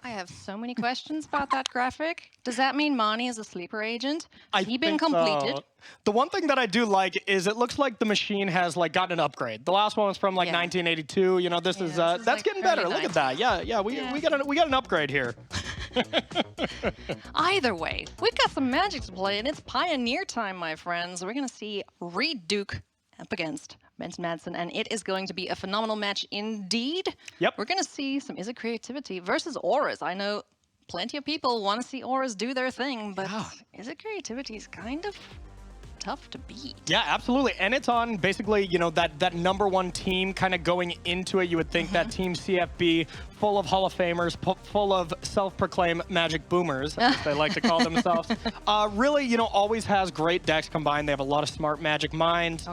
I have so many questions about that graphic. Does that mean Mani is a sleeper agent? Has he been completed? So. The one thing that I do like is it looks like the machine has like gotten an upgrade. The last one was from like 1982. You know, this is that's like getting better. nice. Look at that. Yeah, we got an upgrade here. Either way, we've got some Magic to play, and it's Pioneer time, my friends. We're gonna see Reid Duke up against Benton Madsen, and it is going to be a phenomenal match indeed. Yep. We're going to see some Izzet creativity versus auras. I know plenty of people want to see auras do their thing, but Izzet creativity is kind of tough to beat. Yeah, absolutely. And it's on basically, you know, that #1 team kind of going into it. You would think that Team CFB, full of Hall of Famers, full of self-proclaimed magic boomers, as they like to call themselves, really, you know, always has great decks combined. They have a lot of smart magic minds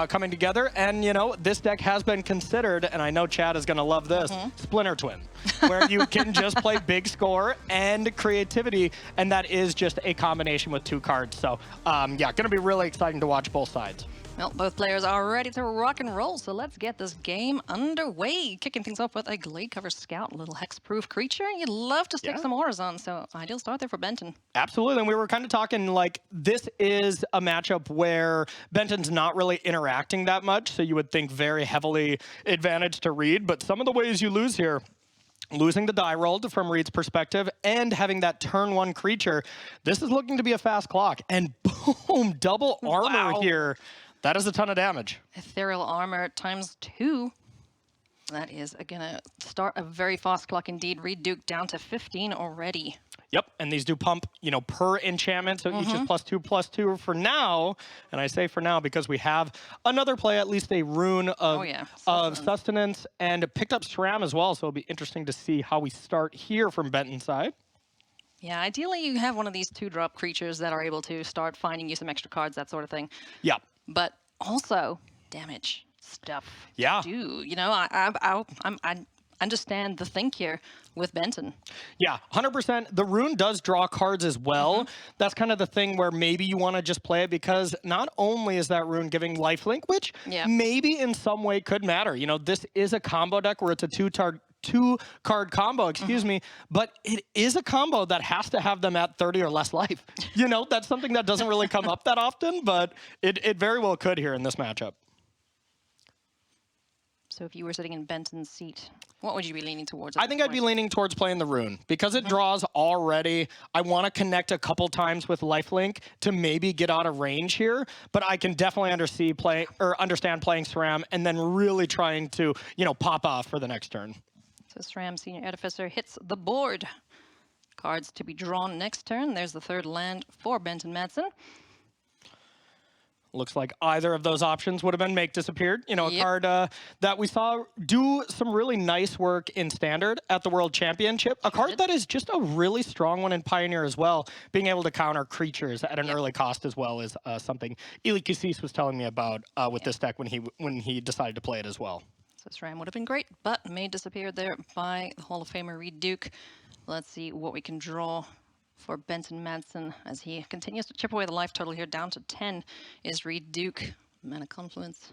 coming together. And, you know, this deck has been considered, and I know Chad is going to love this, Splinter Twin, where you can just play big score and creativity, and that is just a combination with 2 cards. So, yeah, going to be really exciting to watch both sides. Well, both players are ready to rock and roll, so let's get this game underway. Kicking things off with a Glade Cover Scout, a little hex-proof creature. You'd love to stick some auras on, so ideal start there for Benton. Absolutely, and we were kind of talking like this is a matchup where Benton's not really interacting that much, so you would think very heavily advantage to Reid, but some of the ways you lose here, losing the die rolled from Reid's perspective and having that turn 1 creature, this is looking to be a fast clock. And boom, double armor here. That is a ton of damage. Ethereal armor ×2. That is going to start a very fast clock indeed. Reid Duke down to 15 already. Yep, and these do pump, you know, per enchantment, so each is +2/+2 for now. And I say for now because we have another play, at least a rune of sustenance, and picked up SRAM as well, so it'll be interesting to see how we start here from Benton's side. Yeah, ideally you have one of these 2-drop creatures that are able to start finding you some extra cards, that sort of thing. Yeah. But also damage stuff. Yeah. Do you know? I understand the think here with Benton. Yeah, 100%. The rune does draw cards as well. That's kind of the thing where maybe you want to just play it because not only is that rune giving lifelink, which maybe in some way could matter. You know, this is a combo deck where it's a 2-card combo, excuse me, but it is a combo that has to have them at 30 or less life. You know, that's something that doesn't really come up that often, but it very well could here in this matchup. So if you were sitting in Benton's seat, what would you be leaning towards? I think I'd be leaning towards playing the rune because it draws already. I want to connect a couple times with lifelink to maybe get out of range here, but I can definitely understand playing SRAM and then really trying to, you know, pop off for the next turn. So SRAM Senior Artificer hits the board. Cards to be drawn next turn. There's the 3rd land for Benton Madsen. Looks like either of those options would have been Make Disappeared. You know, a card that we saw do some really nice work in Standard at the World Championship. A card that is just a really strong one in Pioneer as well. Being able to counter creatures at an early cost as well is something Eli Cassis was telling me about with this deck when he decided to play it as well. So SRAM would have been great, but made disappeared there by the Hall of Famer Reid Duke. Let's see what we can draw for Benton Madsen as he continues to chip away the life total here down to 10 is Reid Duke. Mana Confluence.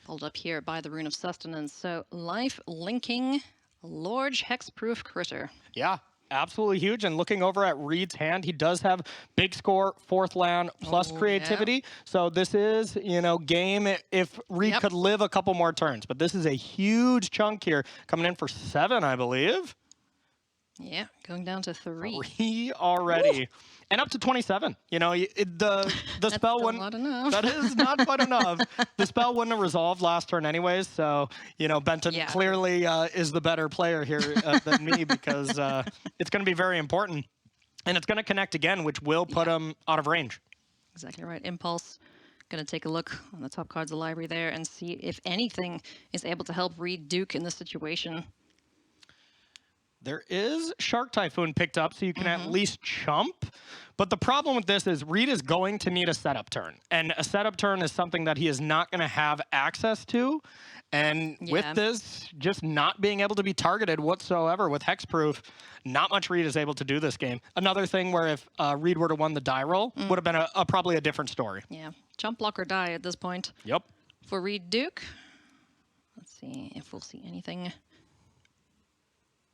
Pulled up here by the Rune of Sustenance. So life linking large hexproof critter. Yeah. Absolutely huge. And looking over at Reid's hand, he does have big score, 4th land, plus creativity. Yeah. So this is, you know, game if Reid could live a couple more turns. But this is a huge chunk here, coming in for 7, I believe. Yeah, going down to 3. 3 already. Woo! And up to 27. You know, the spell wouldn't... Not enough. That is not quite enough. The spell wouldn't have resolved last turn anyways. So, you know, Benton clearly is the better player here than me because it's going to be very important. And it's going to connect again, which will put him out of range. Exactly right. Impulse. Going to take a look on the top cards of the library there and see if anything is able to help Reid Duke in this situation. There is Shark Typhoon picked up, so you can at least chump. But the problem with this is Reid is going to need a setup turn. And a setup turn is something that he is not going to have access to. And with this, just not being able to be targeted whatsoever with Hexproof, not much Reid is able to do this game. Another thing where if Reid were to won the die roll, would have been probably a different story. Yeah, jump, block, or die at this point. Yep. For Reid Duke, let's see if we'll see anything.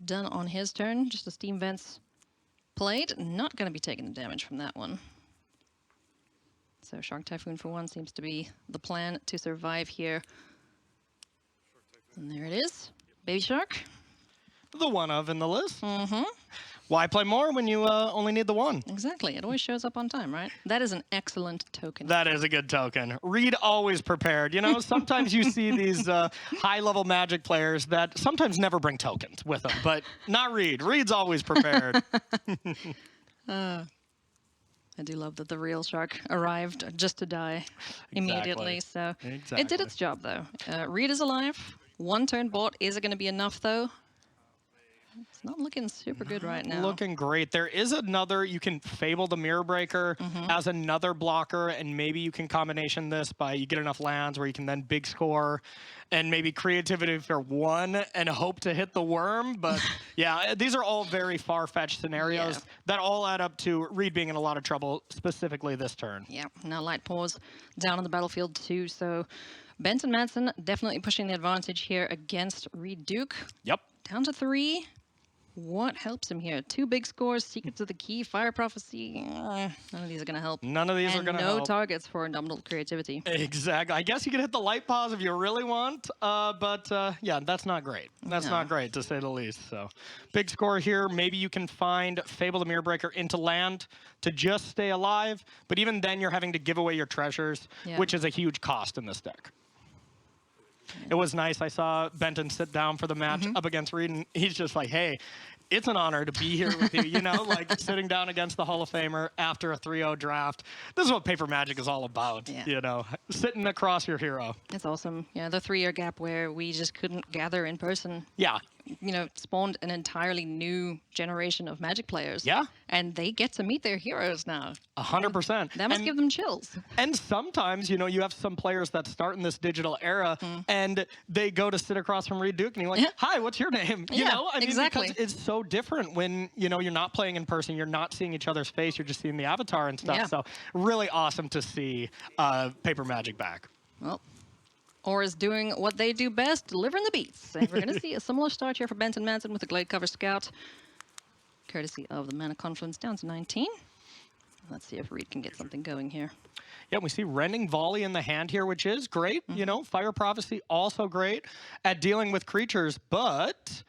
done on his turn. Just the Steam Vents played. Not going to be taking the damage from that one. So Shark Typhoon for one seems to be the plan to survive here. And there it is. Baby Shark. The one of in the list. Mm-hmm. Why play more when you only need the one? Exactly. It always shows up on time, right? That is an excellent token. That is a good token. Reid always prepared. You know, sometimes you see these high-level Magic players that sometimes never bring tokens with them, but not Reid. Reid's always prepared. I do love that the real shark arrived just to die immediately. So it did its job, though. Reid is alive. One turn bought. Is it going to be enough, though? It's not looking super good right now. Looking great. There is another, you can Fable the Mirror Breaker as another blocker, and maybe you can combination this by you get enough lands where you can then big score and maybe creativity for one and hope to hit the worm. But yeah, these are all very far-fetched scenarios that all add up to Reid being in a lot of trouble, specifically this turn. Yeah, now Light Paws down on the battlefield too, so Benton Madsen definitely pushing the advantage here against Reid Duke. Yep. Down to 3. What helps him here? 2 big scores, Secrets of the Key, Fire Prophecy. None of these are going to help. None of these are going to help. No targets for Indomitable Creativity. Exactly. I guess you can hit the Light Paws if you really want, but yeah, that's not great. That's not great, to say the least. So, big score here. Maybe you can find Fable the Mirror Breaker into land to just stay alive, but even then you're having to give away your treasures, which is a huge cost in this deck. It was nice. I saw Benton sit down for the match up against Reid, and he's just like, hey, it's an honor to be here with you, you know, like sitting down against the Hall of Famer after a 3-0 draft. This is what Paper Magic is all about, you know, sitting across your hero. It's awesome. Yeah, the 3-year gap where we just couldn't gather in person. Yeah. You know, spawned an entirely new generation of Magic players. Yeah. And they get to meet their heroes now. 100%. That must give them chills. And sometimes, you know, you have some players that start in this digital era and they go to sit across from Reid Duke and you're like, hi, what's your name? You know, I mean, because it's so different when, you know, you're not playing in person, you're not seeing each other's face, you're just seeing the avatar and stuff. So really awesome to see Paper Magic back. Well, or is doing what they do best, delivering the beats. And we're going to see a similar start here for Benton Madsen with the Glade Cover Scout, courtesy of the Mana Confluence down to 19. Let's see if Reid can get something going here. Yeah, we see Rending Volley in the hand here, which is great. You know, Fire Prophecy also great at dealing with creatures, but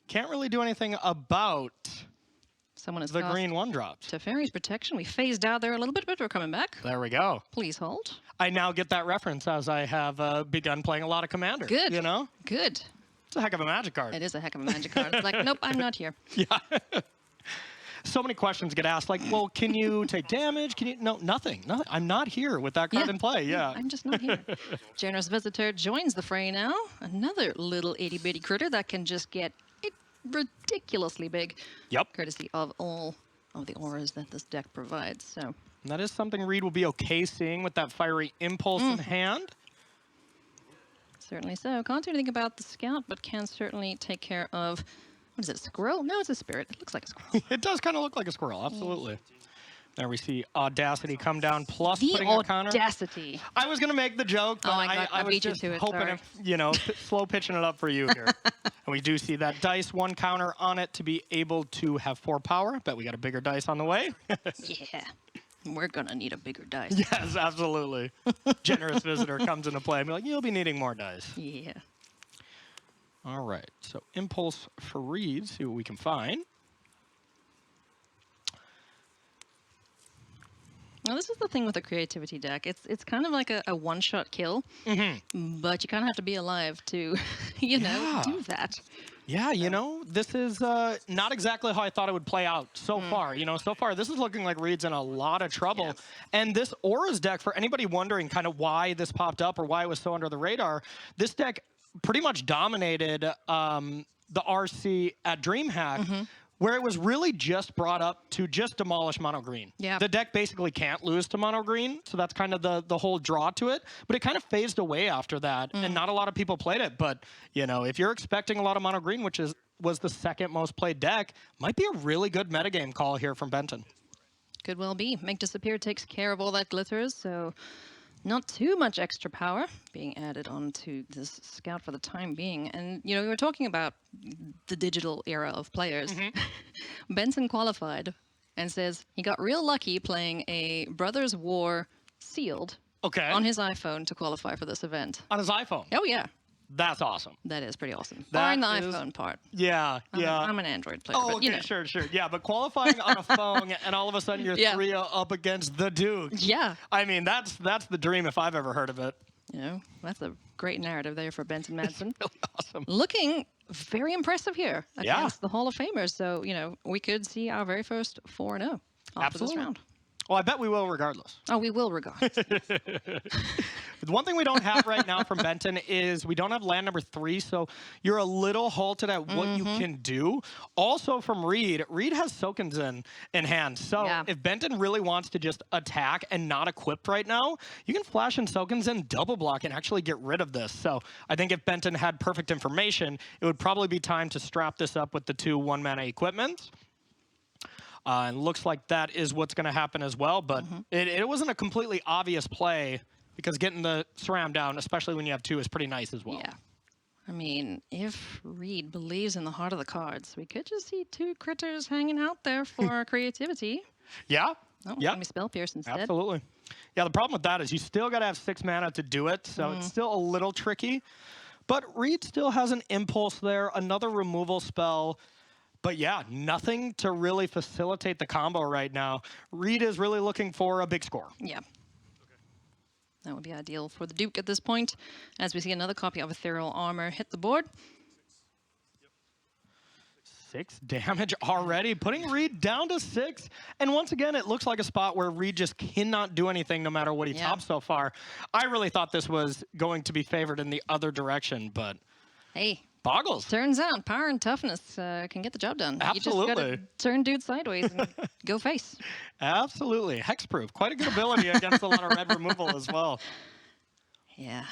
can't really do anything about Someone has the green 1-drops. Teferi's Protection. We phased out there a little bit, but we're coming back. There we go. Please hold. I now get that reference as I have begun playing a lot of Commander. Good. You know? Good. It's a heck of a Magic card. It is a heck of a Magic card. It's like, nope, I'm not here. Yeah. So many questions get asked, like, well, can you take damage? Can you? No, nothing. Nothing. I'm not here with that card in play. Yeah. I'm just not here. Generous Visitor joins the fray now. Another little itty-bitty critter that can just get ridiculously big. Yep. Courtesy of all of the auras that this deck provides. So And that is something Reid will be okay seeing with that Fiery Impulse in hand. Certainly so. Can't do anything about the Scout, but can certainly take care of, what is it, a squirrel? No, it's a spirit. It looks like a squirrel. It does kind of look like a squirrel, absolutely. There we see Audacity come down, plus putting a counter. Audacity. I was going to make the joke, but I was just hoping, you know, slow pitching it up for you here. And we do see that dice, 1 counter on it to be able to have 4 power. Bet we got a bigger dice on the way. Yeah. We're going to need a bigger dice. Yes, absolutely. Generous Visitor comes into play and be like, you'll be needing more dice. Yeah. All right, so Impulse for Reid, see what we can find. Now, this is the thing with the creativity deck. It's kind of like a one-shot kill, but you kind of have to be alive to, you know, do that. Yeah, you know, this is not exactly how I thought it would play out so far. You know, so far, this is looking like Reid's in a lot of trouble. Yes. And this Auras deck, for anybody wondering kind of why this popped up or why it was so under the radar, this deck pretty much dominated the RC at DreamHack, where it was really just brought up to just demolish mono green. Yeah. The deck basically can't lose to mono green, so that's kind of the whole draw to it. But it kind of phased away after that, and not a lot of people played it. But, you know, if you're expecting a lot of mono green, which was the second most played deck, might be a really good metagame call here from Benton. Could well be. Make Disappear takes care of all that glitters, so Not too much extra power being added onto this scout for the time being. And, you know, we were talking about the digital era of players. Benson qualified and says he got real lucky playing a Brothers War sealed Okay. on his iPhone to qualify for this event. On his iPhone. Oh, yeah. That's awesome. That is pretty awesome. That Barring the is- iPhone part. Yeah, yeah. I'm an Android player, Oh, but okay, you know. sure. Yeah, but qualifying on a phone and all of a sudden you're Yeah. 3-0 up against the Duke. Yeah. I mean, that's the dream if I've ever heard of it. You know, that's a great narrative there for Benton Madsen. Really awesome. Looking very impressive here Yeah. against the Hall of Famers. So, you know, we could see our very first 4-0 after Absolutely. this round. Well, I bet we will regardless. Oh, we will regard. The one thing we don't have right now from Benton is we don't have land number 3, so you're a little halted at what you can do. Also from Reid has Sokenzen in hand. So Yeah. if Benton really wants to just attack and not equipped right now, you can flash in Sokenzen, double block, and actually get rid of this. So I think if Benton had perfect information, it would probably be time to strap this up with the 2 1-mana equipments. And looks like that is what's going to happen as well. But it wasn't a completely obvious play because getting the SRAM down, especially when you have 2, is pretty nice as well. Yeah. I mean, if Reid believes in the heart of the cards, we could just see 2 critters hanging out there for creativity. Yeah? Oh, Yeah. let me spell Pierce instead. Absolutely. Yeah, the problem with that is you still got to have 6 mana to do it, so it's still a little tricky. But Reid still has an impulse there, another removal spell. But yeah, nothing to really facilitate the combo right now. Reid is really looking for a big score. Yeah. That would be ideal for the Duke at this point, as we see another copy of Ethereal Armor hit the board. 6 damage already, putting Reid down to 6. And once again, it looks like a spot where Reid just cannot do anything no matter what he tops so far. I really thought this was going to be favored in the other direction, but Hey, boggles. turns out power and toughness can get the job done. You just Absolutely. gotta turn dude sideways and go face. Absolutely. Hexproof. Quite a good ability against a lot of red removal as well. Yeah,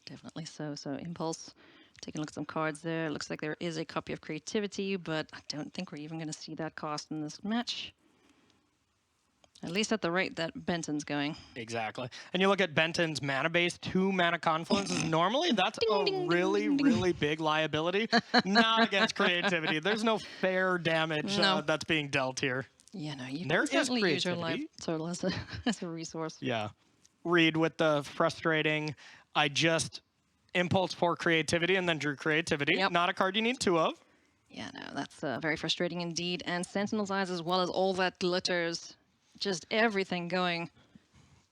definitely so. So Impulse, taking a look at some cards there. Looks like there is a copy of Creativity, but I don't think we're even going to see that cost in this match. At least at the rate that Benton's going. Exactly. And you look at Benton's mana base, 2 mana confluences. Normally, that's Ding, a ding, really, ding, ding. really big liability. Not against creativity. There's no fair damage No. that's being dealt here. Yeah, no, you There can is certainly use your life creativity. total as as a resource. Yeah. Reid with the frustrating, I just impulse for creativity and then drew creativity. Yep. Not a card you need 2 of. Yeah, no, that's very frustrating indeed. And Sentinel's Eyes as well as all that glitters. Just everything going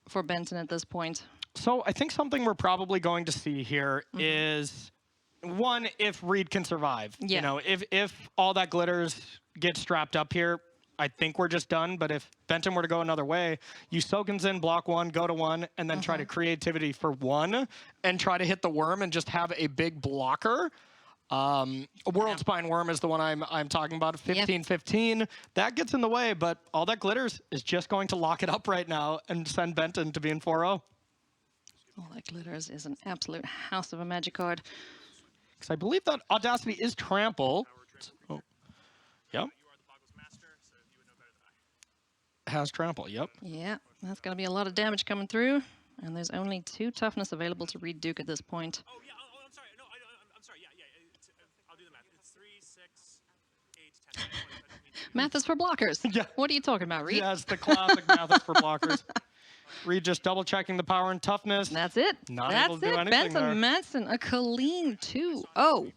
for Benton at this point. So I think something we're probably going to see here is, one, if Reid can survive. Yeah. You know, if all that glitters get strapped up here, I think we're just done. But if Benton were to go another way, you Soken's in, block 1, go to 1, and then try to creativity for 1, and try to hit the worm and just have a big blocker. World Spine Worm is the one I'm talking about. 15-15. That gets in the way, but all that glitters is just going to lock it up right now and send Benton to being 4-0. All that glitters is an absolute house of a magic card. Because I believe that Audacity is trample. Oh. Yep. Has trample, yep. Yeah, that's going to be a lot of damage coming through. And there's only 2 toughness available to Reid Duke at this point. Oh, yeah. Oh, I'm sorry. No, I'm sorry. Yeah. I'll do the math. It's 3, 6, 8, 10. Math is for blockers. Yeah. What are you talking about, Reid? Yes, the classic math is for blockers. Reid just double checking the power and toughness. That's it. Not That's able to do it. anything Benton Madsen, a clean 2-0.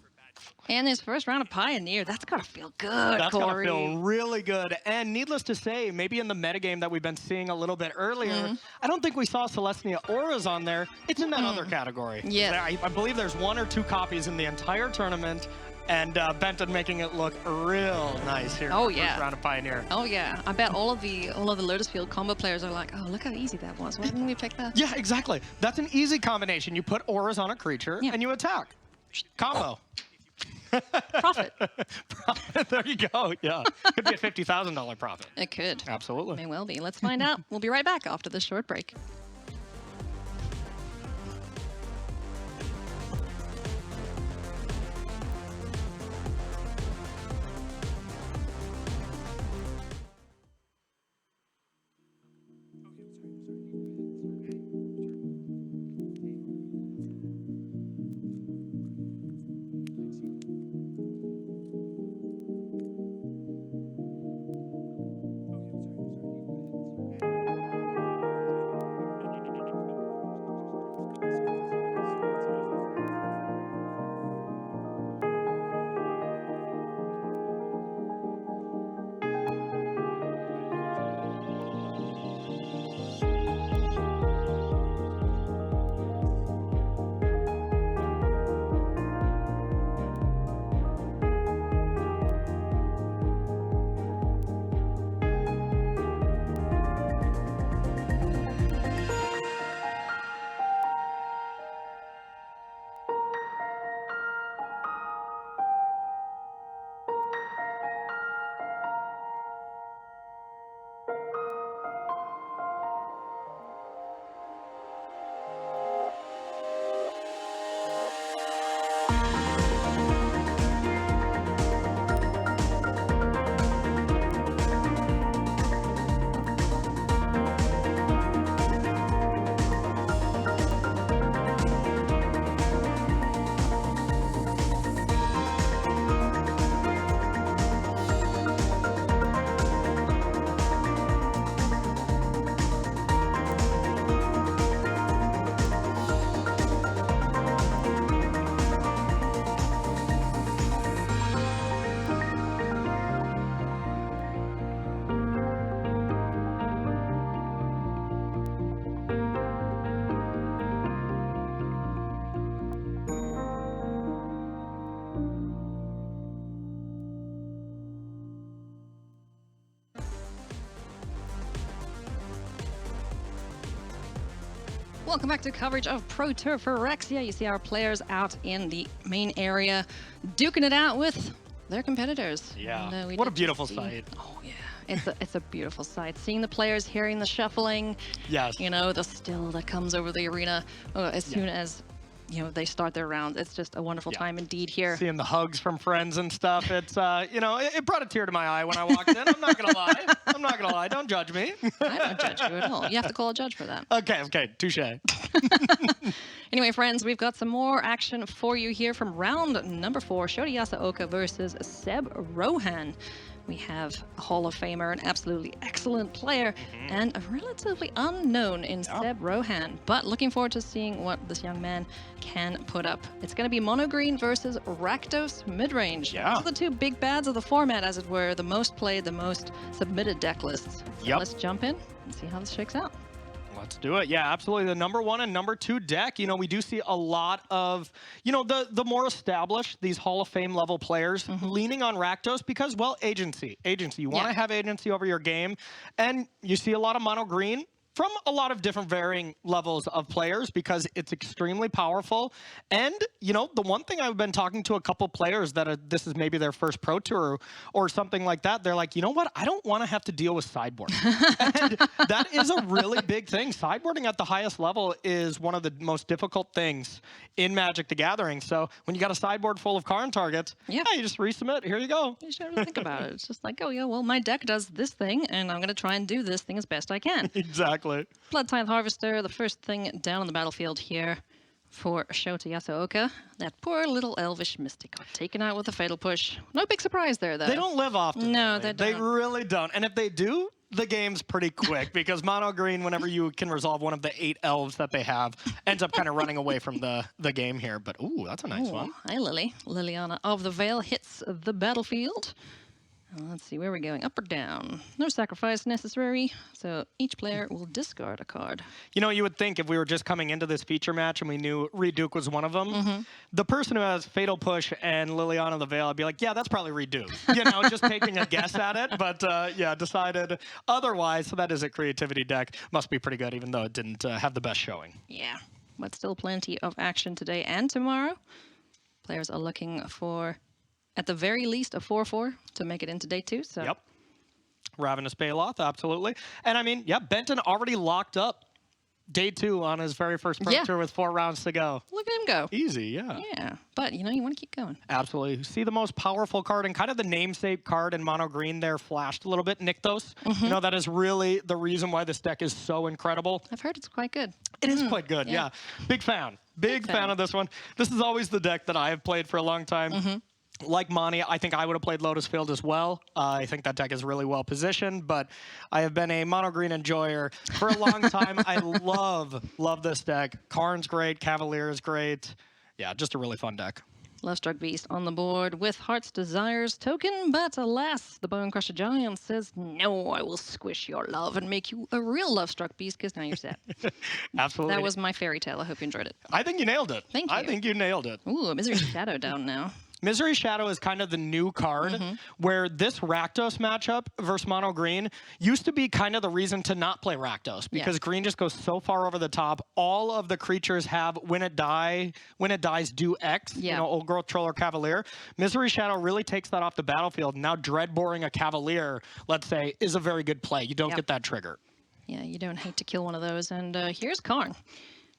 And his first round of Pioneer. That's got to feel good, That's going to Corey. feel really good. And needless to say, maybe in the metagame that we've been seeing a little bit earlier, I don't think we saw Selesyna auras on there. It's in that other category. Yes. I believe there's 1 or 2 copies in the entire tournament, and Benton making it look real nice here. Oh, in the yeah. First round of Pioneer. Oh yeah, I bet all of the Lotus Field combo players are like, oh, look how easy that was. Why didn't we pick that? Yeah, exactly. That's an easy combination. You put auras on a creature, Yeah. and you attack. Combo. Profit. There you go. Yeah. Could be a $50,000 profit. It could. Absolutely. May well be. Let's find out. We'll be right back after this short break. Welcome back to coverage of Pro Tour Phyrexia. You see our players out in the main area, duking it out with their competitors. Yeah, And, what a beautiful sight. Oh yeah, it's a beautiful sight. Seeing the players, hearing the shuffling. Yes. You know, the still that comes over the arena as soon as they start their rounds. It's just a wonderful time indeed here. Seeing the hugs from friends and stuff, it's, it brought a tear to my eye when I walked in. I'm not going to lie. I'm not going to lie. Don't judge me. I don't judge you at all. You have to call a judge for that. Okay, touche. Anyway, friends, we've got some more action for you here from round number 4, Shota Yasooka versus Seb Rohan. We have a Hall of Famer, an absolutely excellent player, and a relatively unknown in Seb Rohan. But looking forward to seeing what this young man can put up. It's going to be Mono Green versus Rakdos Midrange. Yeah. Those are the two big bads of the format, as it were, the most played, the most submitted deck lists. So let's jump in and see how this shakes out. Let's do it. Yeah, absolutely. The number 1 and number 2 deck, we do see a lot of, the more established, these Hall of Fame level players leaning on Rakdos because, well, agency. You want to have agency over your game. And you see a lot of mono green from a lot of different varying levels of players because it's extremely powerful. And, the one thing I've been talking to a couple players that this is maybe their first Pro Tour or something like that, they're like, you know what? I don't want to have to deal with sideboarding. And that is a really big thing. Sideboarding at the highest level is one of the most difficult things in Magic the Gathering. So when you got a sideboard full of Karn targets, you just resubmit. Here you go. You should think about it. It's just like, oh, yeah, well, my deck does this thing, and I'm going to try and do this thing as best I can. Exactly. Blood Tithe Harvester, the first thing down on the battlefield here for Shota Yasooka. That poor little elvish mystic got taken out with a fatal push. No big surprise there, though. They don't live often. No, really. they don't. They really don't. And if they do, the game's pretty quick because mono green, whenever you can resolve one of the 8 elves that they have, ends up kind of running away from the game here. But, ooh, that's a nice one. Hi, Lily. Liliana of the Veil hits the battlefield. Let's see, where are we going? Up or down? No sacrifice necessary, so each player will discard a card. You would think if we were just coming into this feature match and we knew Reid Duke was one of them, the person who has Fatal Push and Liliana of the Veil, I'd be like, yeah, that's probably Reid Duke. Just taking a guess at it, but decided otherwise. So that is a creativity deck. Must be pretty good, even though it didn't have the best showing. Yeah, but still plenty of action today and tomorrow. Players are looking for, at the very least, a 4/4 to make it into day 2. So. Yep. Ravenous Baloth, absolutely. And I mean, Benton already locked up day 2 on his very first Pro Tour with 4 rounds to go. Look at him go. Easy, yeah. Yeah, but you want to keep going. Absolutely. See the most powerful card and kind of the namesake card in mono green there flashed a little bit, Nykthos. That is really the reason why this deck is so incredible. I've heard it's quite good. It is quite good, yeah. Big fan. Big fan of this one. This is always the deck that I have played for a long time. Like Monty, I think I would have played Lotus Field as well. I think that deck is really well positioned, but I have been a mono green enjoyer for a long time. I love this deck. Karn's great, Cavalier is great. Yeah, just a really fun deck. Lovestruck Beast on the board with Heart's Desires token, but alas, the Bone Crusher Giant says, no, I will squish your love and make you a real Lovestruck Beast because now you're set. Absolutely. That was my fairy tale. I hope you enjoyed it. I think you nailed it. Thank you. I think you nailed it. Ooh, Misery Shadow down now. Misery Shadow is kind of the new card where this Rakdos matchup versus mono green used to be kind of the reason to not play Rakdos because green just goes so far over the top. All of the creatures have when it dies do X, Old Growth Troll or Cavalier. Misery Shadow really takes that off the battlefield. Now Dreadboring a Cavalier, let's say, is a very good play. You don't get that trigger. Yeah, you don't hate to kill one of those. And here's Karn.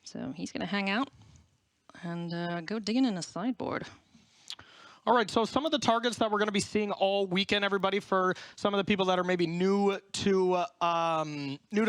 So he's going to hang out and go digging in a sideboard. All right, so some of the targets that we're going to be seeing all weekend, everybody, for some of the people that are maybe new to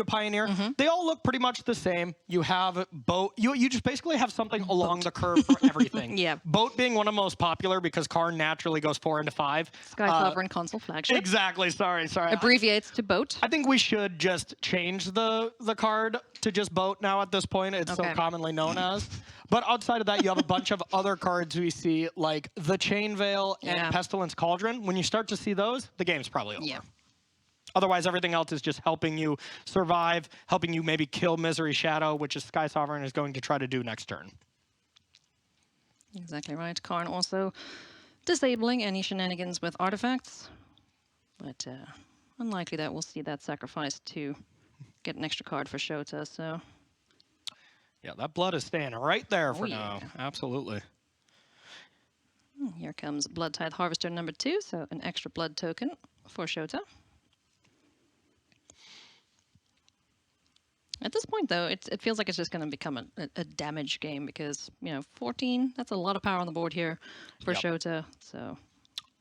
Pioneer, they all look pretty much the same. You have Boat. You just basically have something along the curve for everything. Boat being one of the most popular because Karn naturally goes 4 into 5. Sky Sovereign Console flagship. Exactly. Sorry. Abbreviates to Boat. I think we should just change the card to just Boat now at this point. It's so commonly known as. But outside of that, you have a bunch of other cards we see, like the Chain Veil and Pestilence Cauldron. When you start to see those, the game's probably over. Otherwise, everything else is just helping you survive, helping you maybe kill Misery Shadow, which is Sky Sovereign is going to try to do next turn. Exactly right. Karn also disabling any shenanigans with artifacts. But unlikely that we'll see that sacrifice to get an extra card for Shota, so... Yeah, that blood is staying right there for yeah. now. Absolutely. Here comes Blood Tithe Harvester number 2, so an extra blood token for Shota. At this point, though, it feels like it's just going to become a damage game because, 14, that's a lot of power on the board here for Shota, so...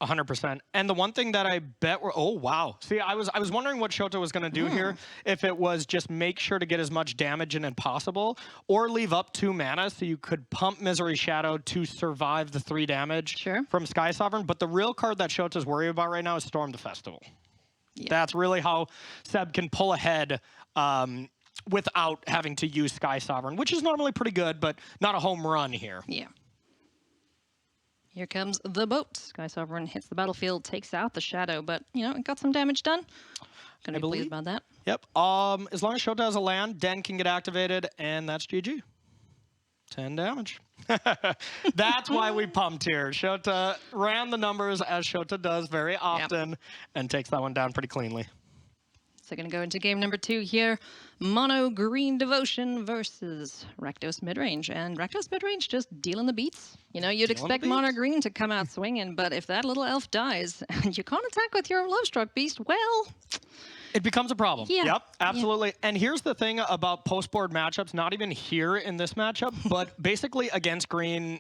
100%. And the one thing that I bet we're... Oh, wow. See, I was wondering what Shota was going to do here. If it was just make sure to get as much damage in as possible or leave up 2 mana so you could pump Misery Shadow to survive the 3 damage from Sky Sovereign. But the real card that Shota's worried about right now is Storm the Festival. Yeah. That's really how Seb can pull ahead without having to use Sky Sovereign, which is normally pretty good, but not a home run here. Yeah. Here comes the boat. Sky Sovereign hits the battlefield, takes out the shadow, but, it got some damage done. Gonna be pleased about that. Yep. As long as Shota has a land, Den can get activated, and that's GG. 10 damage. That's why we pumped here. Shota ran the numbers, as Shota does very often, and takes that one down pretty cleanly. So going to go into game number 2 here. Mono Green Devotion versus Rakdos Midrange. And Rakdos Midrange just dealing the beats. You'd expect Mono Green to come out swinging, but if that little elf dies and you can't attack with your Lovestruck Beast, well... It becomes a problem. Yeah. Yep, absolutely. Yeah. And here's the thing about post-board matchups, not even here in this matchup, but basically against green...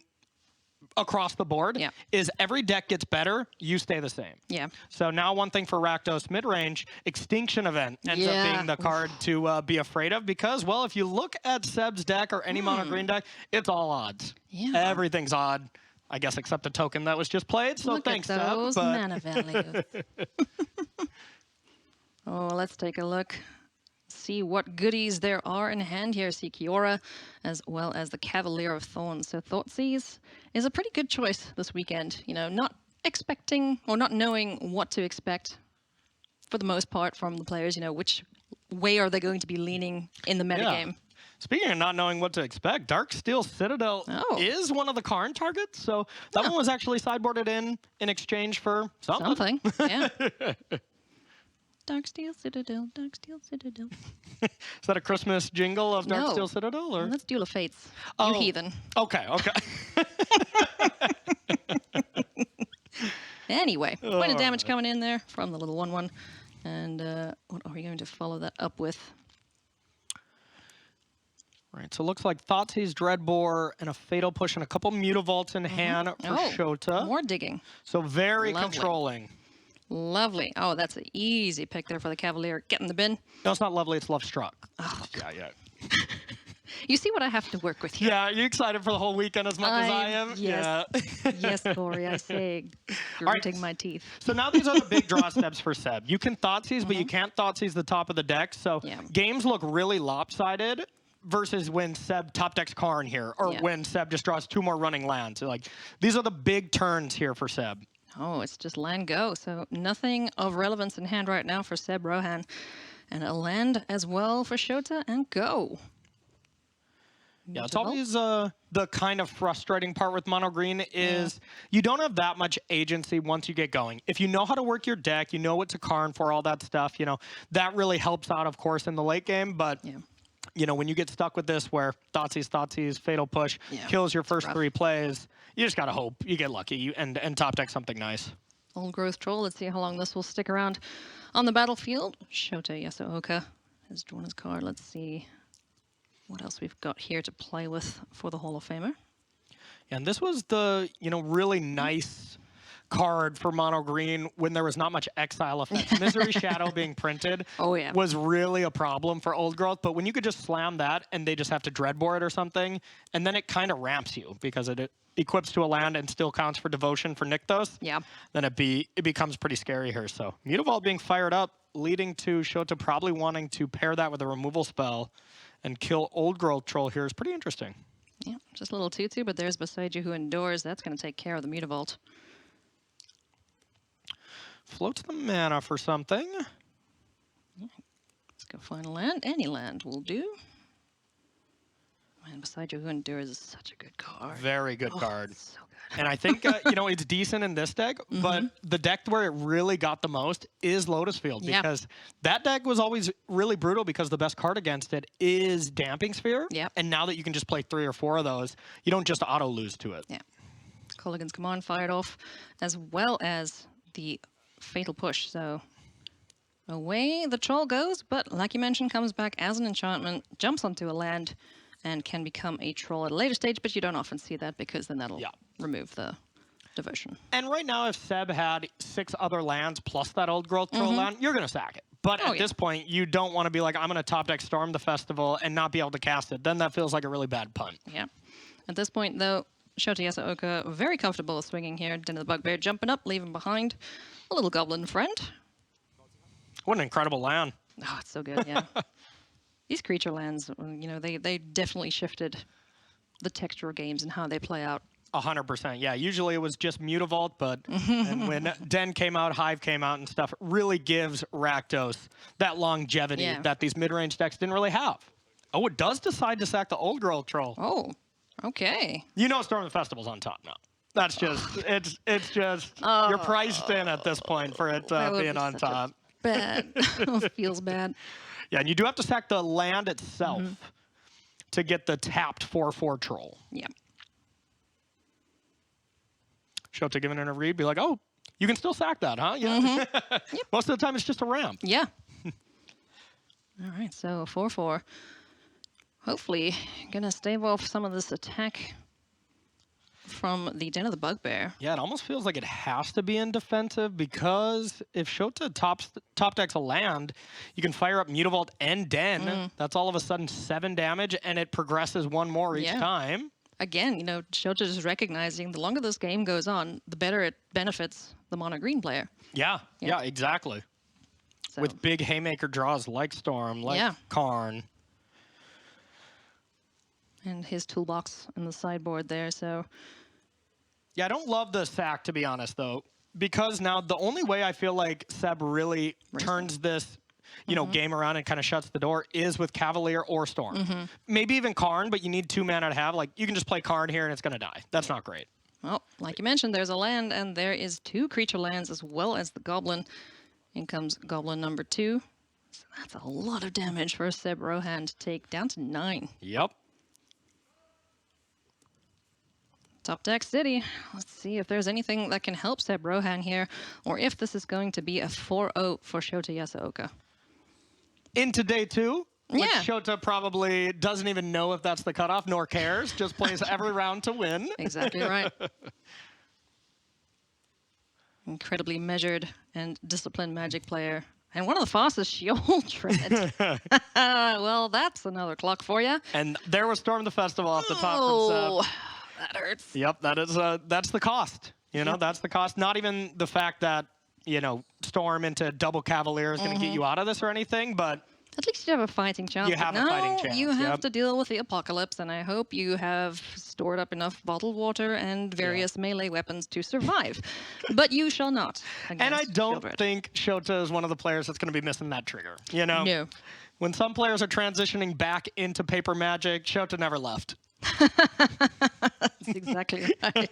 across the board is every deck gets better, you stay the same. Yeah. So now one thing for Rakdos Midrange, Extinction Event ends up being the card to be afraid of because, well, if you look at Seb's deck or any mono green deck, it's all odds. Yeah. Everything's odd, I guess, except a token that was just played. So look thanks, at those Seb. mana values. Oh, let's take a look. See what goodies there are in hand here. See Kiora, as well as the Cavalier of Thorns. So Thoughtseize is a pretty good choice this weekend. Not expecting or not knowing what to expect for the most part from the players. Which way are they going to be leaning in the metagame? Speaking of not knowing what to expect, Darksteel Citadel is one of the Karn targets. So that one was actually sideboarded in exchange for something. Yeah. Darksteel Citadel, Darksteel Citadel. Is that a Christmas jingle of Darksteel Citadel? Or? That's Duel of Fates. You heathen. Okay. Anyway, point of damage coming in there from the little 1/1. And what are we going to follow that up with? Right, so it looks like Thoughtseize, Dreadbore, and a Fatal Push and a couple Mutavaults in hand for Shota. More digging. So very controlling. Lovely. Oh, that's an easy pick there for the Cavalier. Get in the bin. No, it's not lovely. It's Love Struck. Oh, yeah. You see what I have to work with here. Yeah, are you excited for the whole weekend as much as I am? Yes. Yes, Corey, I say, gritting my teeth. So now these are the big draw steps for Seb. You can Thoughtseize, but you can't Thoughtseize the top of the deck. So games look really lopsided versus when Seb top decks Karn here, or when Seb just draws 2 more running lands. So these are the big turns here for Seb. Oh, it's just land go. So nothing of relevance in hand right now for Seb Rohan. And a land as well for Shota and go. Yeah, it's always the kind of frustrating part with mono green is you don't have that much agency once you get going. If you know how to work your deck, you know what to Karn for, all that stuff, that really helps out, of course, in the late game. But, when you get stuck with this where Thoughtseize, Fatal Push kills your first 3 plays, you just got to hope you get lucky and top deck something nice. Old Growth Troll, let's see how long this will stick around on the battlefield. Shota Yasooka has drawn his card. Let's see what else we've got here to play with for the Hall of Famer. And this was the, really nice card for mono green when there was not much exile effects. Misery Shadow being printed was really a problem for Old Growth, but when you could just slam that and they just have to Dreadbore it or something, and then it kind of ramps you because it equips to a land and still counts for Devotion for Nykthos, then it becomes pretty scary here. So Mutavault being fired up, leading to Shota probably wanting to pair that with a removal spell and kill Old Growth Troll here is pretty interesting. Yeah, just a little 2/2, but there's Beside You Who Endures. That's going to take care of the Mutavault. Floats the mana for something. Yeah. Let's go find a land. Any land will do. And beside you, who endures is such a good card. Very good card. So good. And I think, it's decent in this deck, but the deck where it really got the most is Lotus Field, Yeah. because that deck was always really brutal because the best card against it is Damping Sphere. Yep. And now that you can just play 3 or 4 of those, you don't just auto lose to it. Yeah. Colligan's Command fired off, as well as the Fatal Push. So away the troll goes, but like you mentioned, comes back as an enchantment, jumps onto a land, and can become a troll at a later stage, but you don't often see that because then that'll remove the devotion. And right now, if Seb had 6 other lands plus that old growth troll land, you're going to sack it. But at this point, you don't want to be like, I'm going to top deck Storm the Festival and not be able to cast it. Then that feels like a really bad punt. Yeah. At this point, though, Shota Yasooka very comfortable swinging here. Den of the Bugbear jumping up, leaving behind a little goblin friend. What an incredible land. Oh, it's so good, yeah. These creature lands, they definitely shifted the texture of games and how they play out. 100%. Yeah, usually it was just Mutavault, but and when Den came out, Hive came out and stuff, it really gives Rakdos that longevity that these mid-range decks didn't really have. Oh, it does decide to sack the old girl troll. Oh, okay. Storm the Festival's on top now. That's just, it's just, you're priced in at this point for it being on top. Bad. Feels bad. Yeah, and you do have to sack the land itself to get the tapped 4/4 troll. Yeah. Shota giving it a read, be like, oh, you can still sack that, huh? Yeah. Most of the time, it's just a ramp. Yeah. All right, so 4/4. Hopefully, gonna stave off some of this attack from the Den of the Bugbear. Yeah, it almost feels like it has to be in defensive, because if Shota top decks a land, you can fire up Mutavault and Den. That's all of a sudden 7 damage, and it progresses 1 more each time. Again, Shota is recognizing the longer this game goes on, the better it benefits the mono-green player. Yeah, exactly. So. With big haymaker draws like Storm, like Karn. And his toolbox in the sideboard there, so... Yeah, I don't love the sack, to be honest, though, because now the only way I feel like Seb really turns this game around and kind of shuts the door is with Cavalier or Storm. Maybe even Karn, but you need 2 mana to have. Like, you can just play Karn here and it's going to die. That's not great. Well, like you mentioned, there's a land, and there is 2 creature lands as well as the Goblin. In comes Goblin number 2. So that's a lot of damage for Seb Rohan to take, down to 9. Yep. Top deck City. Let's see if there's anything that can help Seb Rohan here, or if this is going to be a 4-0 for Shota Yasooka. Into day 2, which Yeah. Shota probably doesn't even know if that's the cutoff, nor cares, just plays every round to win. Exactly right. Incredibly measured and disciplined Magic player. And one of the fastest Sheol treads. Well, that's another clock for you. And there was Storm the Festival off the top from Seb. That hurts. Yep, that's the cost. That's the cost. Not even the fact that, Storm into double Cavalier is going to get you out of this or anything, but... At least you have a fighting chance. You have a fighting chance, you have to deal with the apocalypse, and I hope you have stored up enough bottled water and various melee weapons to survive. But you shall not. And I don't Shieldred. think Shota is one of the players that's going to be missing that trigger. No. When some players are transitioning back into paper Magic, Shota never left. That's exactly right.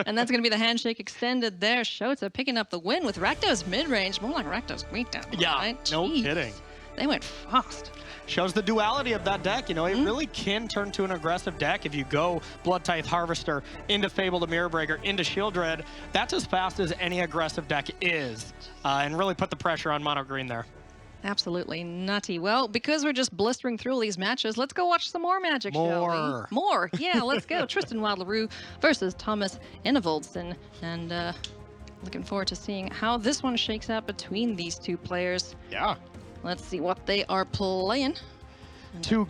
And that's going to be the handshake extended there. Shota picking up the win with Rakdos mid-range. More like Rakdos Greekdown. Yeah, right? no Jeez. kidding. They went fast. Shows the duality of that deck. It really can turn to an aggressive deck if you go Blood Tithe Harvester into Fable the Mirror Breaker into Shieldred. That's as fast as any aggressive deck is, and really put the pressure on Mono Green there. Absolutely nutty. Well, because we're just blistering through all these matches, let's go watch some more Magic, shall we? More. Yeah, let's go. Tristan Wylde-LaRue versus Thomas Enevoldsen. And looking forward to seeing how this one shakes out between these 2 players. Yeah. Let's see what they are playing. 2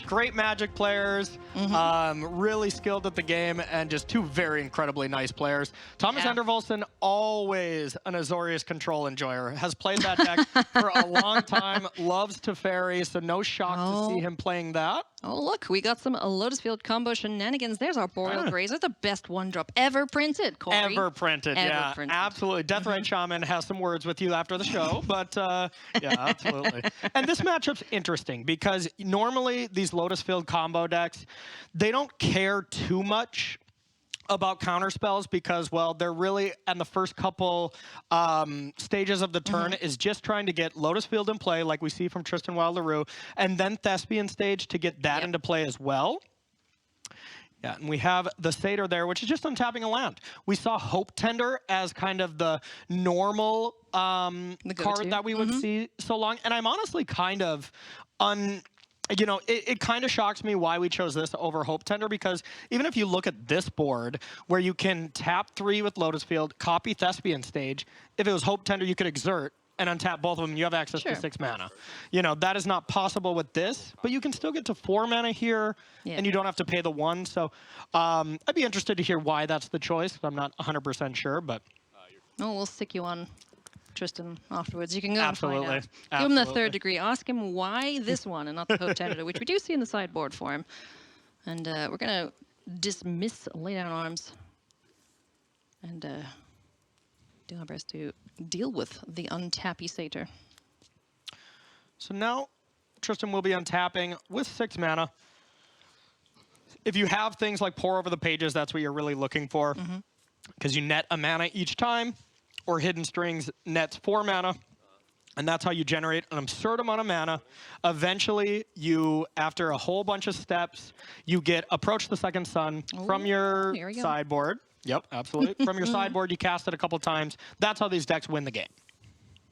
great Magic players, really skilled at the game, and just 2 very incredibly nice players. Thomas Enevoldsen, always an Azorius control enjoyer, has played that deck for a long time, loves Teferi, so no shock to see him playing that. Oh, look, we got some Lotus Field combo shenanigans. There's our Boreal Grazer, the best 1-drop ever printed, Corey. Ever printed, absolutely. Deathrite Shaman has some words with you after the show, but yeah, absolutely. And this matchup's interesting because because normally these Lotus Field combo decks, they don't care too much about counter spells because, well, they're really in the first couple stages of the turn is just trying to get Lotus Field in play, like we see from Tristan Wylde-LaRue, and then Thespian stage to get that into play as well. Yeah, and we have the Satyr there, which is just untapping a land. We saw Hope Tender as kind of the normal card that we would see so long, and I'm honestly kind of you know, it kind of shocks me why we chose this over Hope Tender, because even if you look at this board where you can tap 3 with Lotus Field, copy Thespian Stage, if it was Hope Tender, you could exert and untap both of them. You have access to 6 mana. You know, that is not possible with this, but you can still get to 4 mana here, and you don't have to pay the 1. So I'd be interested to hear why that's the choice. I'm not 100% sure, but... Oh, we'll stick you on Tristan afterwards. You can go and find out. Absolutely. Give him the 3rd degree. Ask him why this one and not the Hope Tender, which we do see in the sideboard for him. And we're going to dismiss Lay Down Arms and do our best to deal with the untappy Satyr. So now Tristan will be untapping with 6 mana. If you have things like Pour Over the Pages, that's what you're really looking for, because you net a mana each time, or Hidden Strings nets 4 mana, and that's how you generate an absurd amount of mana. Eventually, you, after a whole bunch of steps, you get Approach the Second Sun from your sideboard. Yep, absolutely. From your sideboard, you cast it a couple times. That's how these decks win the game.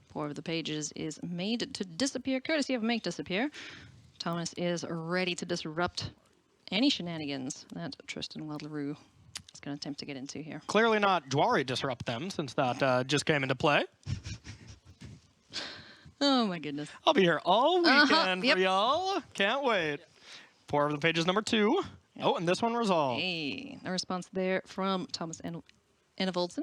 Pour Over the Pages is made to disappear, courtesy of Make Disappear. Thomas is ready to disrupt any shenanigans that Tristan Wylde-LaRue is going to attempt to get into here. Clearly not Dwari disrupt them, since that just came into play. Oh my goodness. I'll be here all weekend for y'all. Can't wait. Pour Over the Pages number 2. Oh, and this one resolved. Hey, a response there from Thomas Enevoldsen.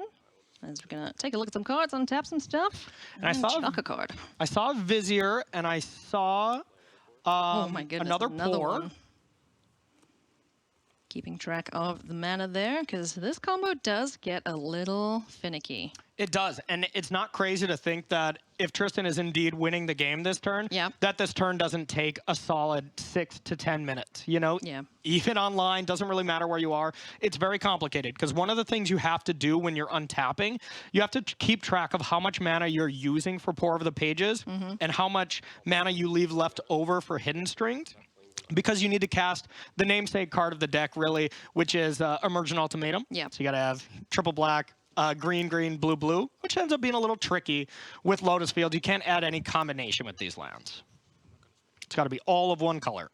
As we're going to take a look at some cards, untap some stuff, and I saw chuck a card. I saw Vizier, and I saw oh my goodness, another Pour. One. Keeping track of the mana there, because this combo does get a little finicky. It does, and it's not crazy to think that if Tristan is indeed winning the game this turn, that this turn doesn't take a solid 6 to 10 minutes, you know? Even online, doesn't really matter where you are. It's very complicated, because one of the things you have to do when you're untapping, you have to keep track of how much mana you're using for Pour Over the Pages, and how much mana you leave left over for Hidden Strings. Because you need to cast the namesake card of the deck, really, which is Emergent Ultimatum. So you got to have triple black, green, green, blue, blue, which ends up being a little tricky with Lotus Field. You can't add any combination with these lands. It's got to be all of one color.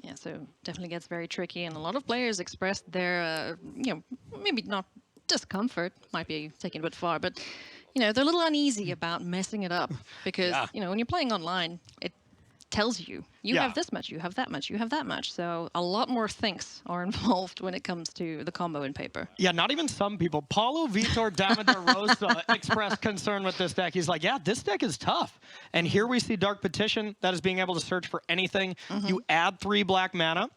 Yeah, so definitely gets very tricky, and a lot of players express their, you know, maybe not discomfort, might be taken a bit far, but, you know, they're a little uneasy about messing it up because, you know, when you're playing online, it tells you, you have this much, you have that much, you have that much. So a lot more things are involved when it comes to the combo in paper. Yeah, not even some people. Paulo Vitor Damadorosa expressed concern with this deck. He's like, yeah, this deck is tough. And here we see Dark Petition, that is being able to search for anything. You add 3 black mana.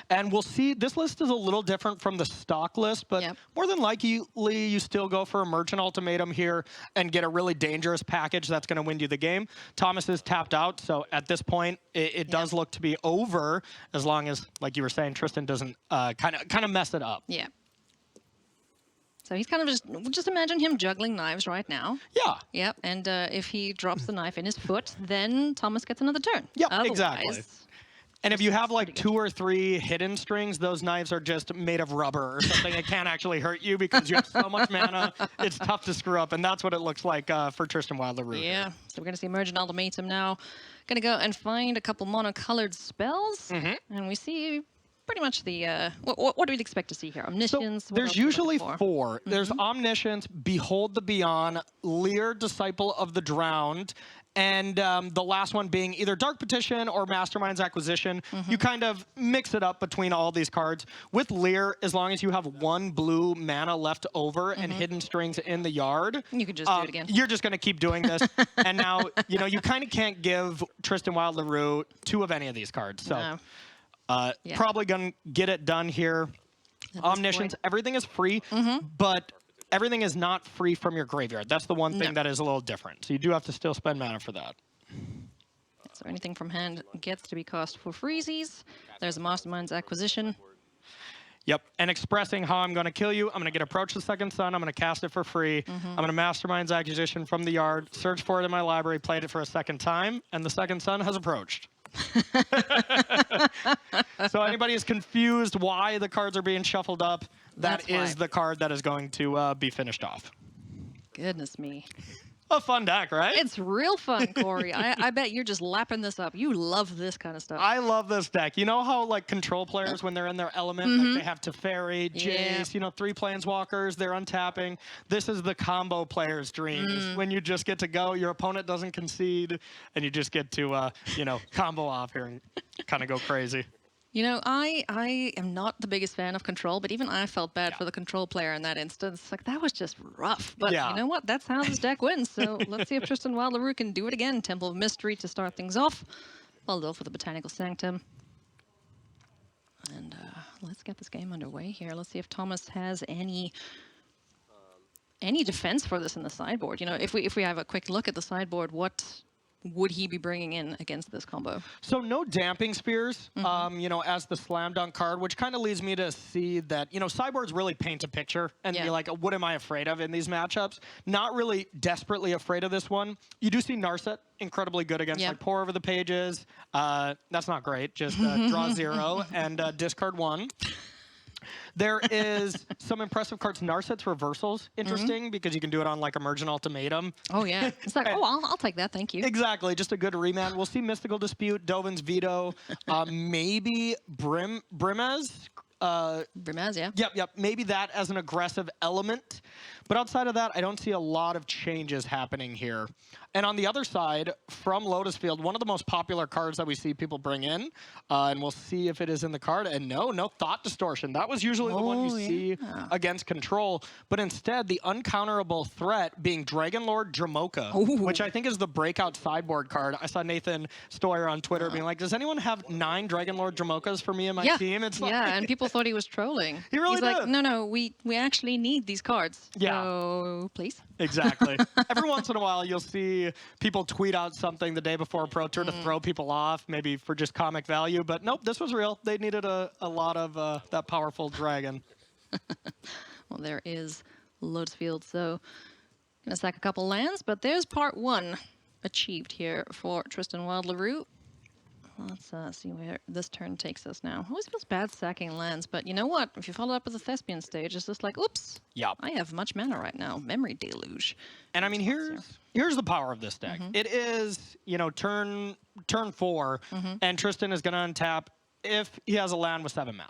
And we'll see, this list is a little different from the stock list, but more than likely you still go for Emergent Ultimatum here and get a really dangerous package that's going to win you the game. Thomas is tapped out, so at this point, it does look to be over, as long as, like you were saying, Tristan doesn't kind of mess it up. Yeah. So he's kind of just imagine him juggling knives right now. Yeah. Yep, and if he drops the knife in his foot, then Thomas gets another turn. Yeah, exactly. And if you have like 2 or 3 hidden strings, those knives are just made of rubber or something. It can't actually hurt you because you have so much mana. It's tough to screw up, and that's what it looks like for Tristan Wylde-LaRue. Yeah, so we're going to see Emergent Ultimatum now. Going to go and find a couple monocolored spells, and we see pretty much the, what do we expect to see here? Omniscience? So there's usually 4. There's Omniscience, Behold the Beyond, Lear, Disciple of the Drowned, and the last one being either Dark Petition or Mastermind's Acquisition. You kind of mix it up between all these cards. With Lear, as long as you have 1 blue mana left over and Hidden Strings in the yard, you can just do it again. You're just going to keep doing this. And now, you know, you kind of can't give Tristan Wylde-LaRue 2 of any of these cards. So probably going to get it done here. Omniscience, everything is free, but everything is not free from your graveyard. That's the one thing that is a little different. So you do have to still spend mana for that. So anything from hand gets to be cast for freezies. There's a Mastermind's Acquisition. Yep, and expressing how I'm going to kill you. I'm going to get Approach the Second Sun. I'm going to cast it for free. I'm going to Mastermind's Acquisition from the yard, search for it in my library, played it for a second time, and the Second Sun has approached. So anybody is confused why the cards are being shuffled up, that is the card that is going to be finished off. Goodness me. A fun deck, right? It's real fun, Corey. I bet you're just lapping this up. You love this kind of stuff. I love this deck. You know how like control players, when they're in their element, like they have Teferi, Jace, you know, 3 planeswalkers, they're untapping. This is the combo player's dreams. When you just get to go, your opponent doesn't concede, and you just get to, you know, combo off here and kind of go crazy. You know, I am not the biggest fan of control, but even I felt bad for the control player in that instance. Like, that was just rough. But you know what? That's how this deck wins. So let's see if Tristan Wylde-LaRue can do it again. Temple of Mystery to start things off. Followed off with the Botanical Sanctum. And let's get this game underway here. Let's see if Thomas has any defense for this in the sideboard. You know, if we have a quick look at the sideboard, what would he be bringing in against this combo? So no Damping Spears, you know, as the slam dunk card, which kind of leads me to see that, you know, sideboards really paint a picture, and you're like, what am I afraid of in these matchups? Not really desperately afraid of this one. You do see Narset incredibly good against like Pour Over the Pages. That's not great. Just draw 0 and discard 1. There is some impressive cards. Narset's Reversals, interesting, because you can do it on like Emergent Ultimatum. Oh, yeah. It's like, oh, I'll take that, thank you. Exactly, just a good reman. We'll see Mystical Dispute, Dovin's Veto, maybe Brimaz. Brimaz, yeah. Yep. Maybe that as an aggressive element. But outside of that, I don't see a lot of changes happening here. And on the other side, from Lotus Field, one of the most popular cards that we see people bring in, and we'll see if it is in the card. And no Thought Distortion. That was usually the one you see against control. But instead, the uncounterable threat being Dragonlord Dramoka, which I think is the breakout sideboard card. I saw Nathan Stoyer on Twitter being like, does anyone have 9 Dragonlord Dramokas for me and my team? It's like, and people thought he was trolling. He really He's did. like, no, we actually need these cards. Yeah. So, please. Exactly. Every once in a while, you'll see people tweet out something the day before a Pro Tour to throw people off, maybe for just comic value. But nope, this was real. They needed a lot of that powerful dragon. Well, there is Lotus Field, so gonna stack a couple lands, but there's part 1 achieved here for Tristan Wylde-LaRue. Let's see where this turn takes us now. Always feels bad sacking lands, but you know what? If you follow up with a Thespian stage, it's just like, oops, I have much mana right now. Memory Deluge. And I mean, here's the power of this deck. It is, you know, turn 4, and Tristan is going to untap if he has a land with 7 mana.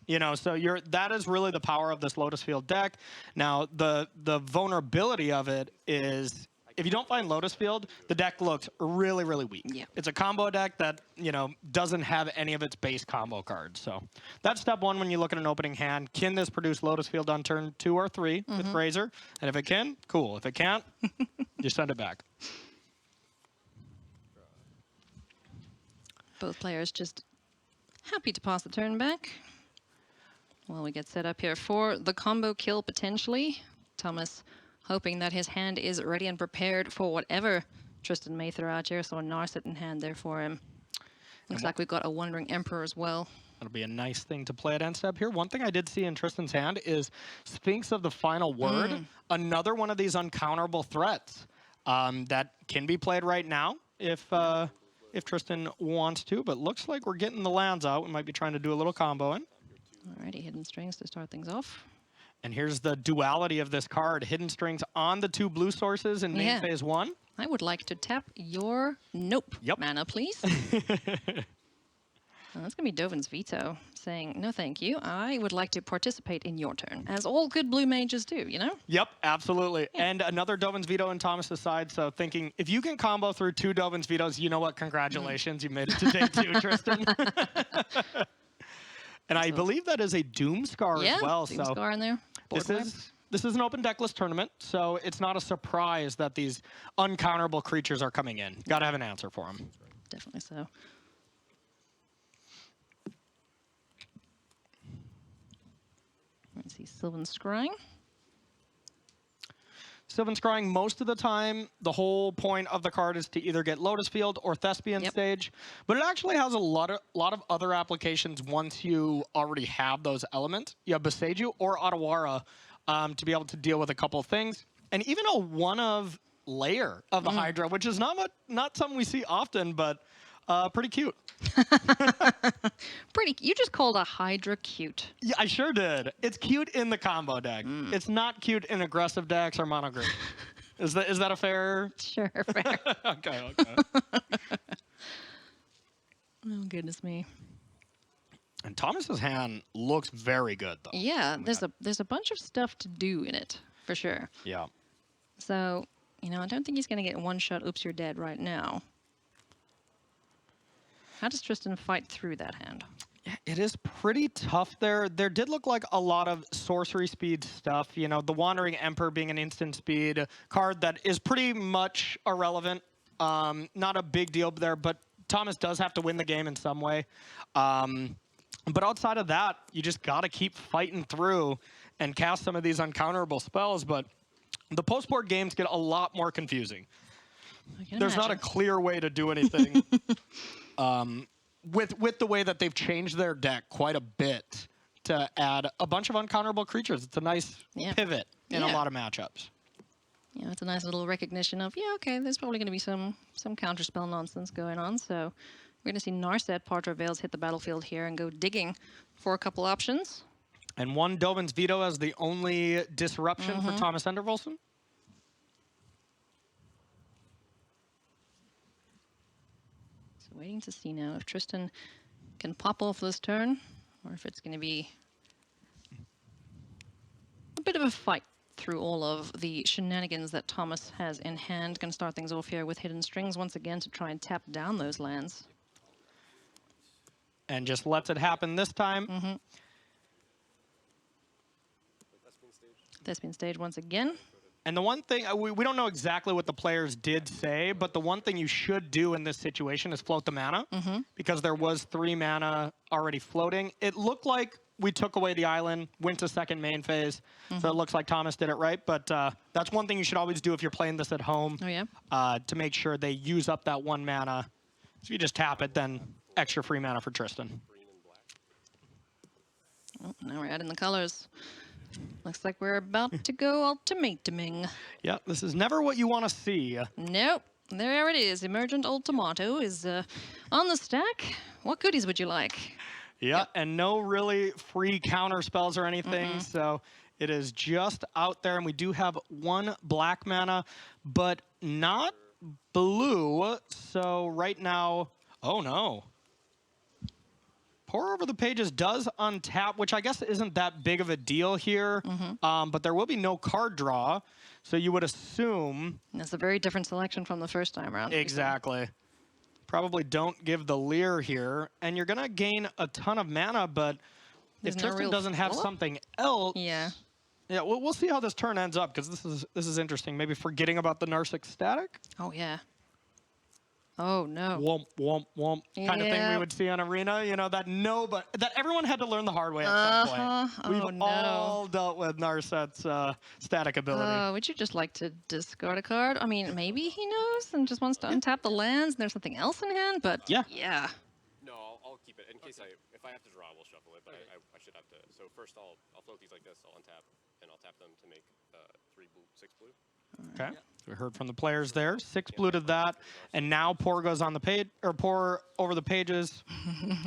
You know, so that is really the power of this Lotus Field deck. Now, the vulnerability of it is, if you don't find Lotus Field, the deck looks really, really weak. Yeah. It's a combo deck that, you know, doesn't have any of its base combo cards. So that's step 1 when you look at an opening hand. Can this produce Lotus Field on turn 2 or 3 with Razor? And if it can, cool. If it can't, just send it back. Both players just happy to pass the turn back. Well, we get set up here for the combo kill potentially. Thomas hoping that his hand is ready and prepared for whatever Tristan may throw out here. So a Narset in hand there for him. Looks like we've got a Wandering Emperor as well. That'll be a nice thing to play at end step here. One thing I did see in Tristan's hand is Sphinx of the Final Word. Another one of these uncounterable threats that can be played right now if Tristan wants to. But looks like we're getting the lands out. We might be trying to do a little comboing. Alrighty, Hidden Strings to start things off. And here's the duality of this card. Hidden Strings on the 2 blue sources in main phase 1. I would like to tap your mana, please. That's going to be Dovin's Veto, saying, no thank you. I would like to participate in your turn, as all good blue mages do, you know? Yep, absolutely. Yeah. And another Dovin's Veto in Thomas's side, so thinking, if you can combo through 2 Dovin's Vetoes, you know what? Congratulations, you made it to day 2, Tristan. And I believe that is a Doomscar as well. Doomscar in there. This is an open decklist tournament, so it's not a surprise that these uncounterable creatures are coming in. Got to have an answer for them. Definitely so. Let's see, Sylvan Scrying. Sylvan Scrying, most of the time, the whole point of the card is to either get Lotus Field or Thespian Stage, but it actually has a lot of other applications once you already have those elements. You have Boseiju or Otawara to be able to deal with a couple of things, and even a one-of layer of the Hydra, which is not something we see often, but pretty cute. You just called a Hydra cute. Yeah, I sure did. It's cute in the combo deck. It's not cute in aggressive decks or mono green. Is that a fair? Sure, fair. Okay. Oh, goodness me. And Thomas's hand looks very good, though. Yeah, there's a bunch of stuff to do in it, for sure. Yeah. So, I don't think he's going to get one shot, oops, you're dead right now. How does Tristan fight through that hand? It is pretty tough there. There did look like a lot of sorcery speed stuff. The Wandering Emperor being an instant speed card that is pretty much irrelevant. Not a big deal there, but Thomas does have to win the game in some way. But outside of that, you just got to keep fighting through and cast some of these uncounterable spells. But the post-board games get a lot more confusing. There's not a clear way to do anything. With the way that they've changed their deck quite a bit to add a bunch of uncounterable creatures. It's a nice pivot in a lot of matchups. Yeah, it's a nice little recognition of, okay, there's probably going to be some counterspell nonsense going on. So we're going to see Narset, Parter Veils hit the battlefield here and go digging for a couple options. And one Dovin's Veto as the only disruption for Thomas Enevoldsen. So waiting to see now if Tristan can pop off this turn or if it's going to be a bit of a fight through all of the shenanigans that Thomas has in hand. Going to start things off here with Hidden Strings once again to try and tap down those lands. And just lets it happen this time. Thespian Stage once again. And the one thing, we don't know exactly what the players did say, but the one thing you should do in this situation is float the mana, because there was 3 mana already floating. It looked like we took away the island, went to second main phase, so it looks like Thomas did it right. But that's one thing you should always do if you're playing this at home, to make sure they use up that 1 mana. So if you just tap it, then extra free mana for Tristan. Oh, now we're adding the colors. Looks like we're about to go ultimatuming. Yeah, this is never what you want to see. Nope. There it is. Emergent Ultimato is on the stack. What goodies would you like? Yeah, and no really free counter spells or anything, so it is just out there. And we do have 1 black mana, but not blue. So right now, oh no. Pour Over the Pages does untap, which I guess isn't that big of a deal here, but there will be no card draw, so you would assume... That's a very different selection from the first time around. Exactly. Probably don't give the Leer here, and you're going to gain a ton of mana, but if Tristan doesn't have something else... Yeah, we'll see how this turn ends up, because this is interesting. Maybe forgetting about the Narset static? Oh, yeah. Oh, no. Womp, womp, womp. Kind of thing we would see on Arena, that everyone had to learn the hard way at some point. We've all dealt with Narset's static ability. Would you just like to discard a card? I mean, maybe he knows and just wants to untap the lands and there's something else in hand, but yeah. No, I'll keep it in case if I have to draw, we'll shuffle it, but I should have to. So first I'll float these like this, I'll untap, and I'll tap them to make 3 blue, 6 blue. Okay, we heard from the players there. 6 blue to that, and now Pour goes on the page, or Pour Over the Pages,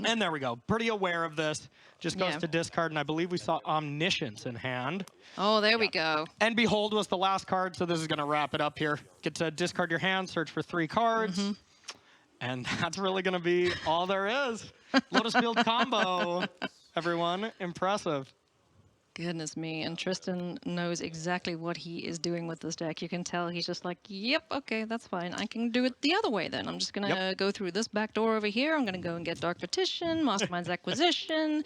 and there we go. Pretty aware of this. Just goes to discard, and I believe we saw Omniscience in hand. Oh, there we go. And Behold was the last card, so this is going to wrap it up here. Get to discard your hand, search for 3 cards, and that's really going to be all there is. Lotus Field combo, everyone. Impressive. Goodness me, and Tristan knows exactly what he is doing with this deck. You can tell he's just like, yep, okay, that's fine. I can do it the other way then. I'm just going to go through this back door over here. I'm going to go and get Dark Petition, Mastermind's Acquisition.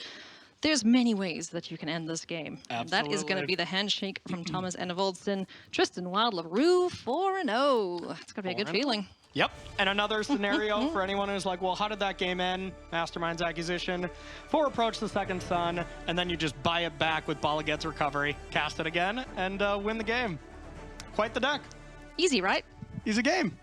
There's many ways that you can end this game. Absolutely. That is going to be the handshake from Thomas Enevoldsen. Tristan Wylde-LaRue, 4-0. It's going to be a good feeling. Yep, and another scenario for anyone who's like, well, how did that game end? Mastermind's Acquisition, 4 Approach the Second Sun, and then you just buy it back with Bala Gets Recovery, cast it again, and win the game. quite the deck. Easy, right? Easy game.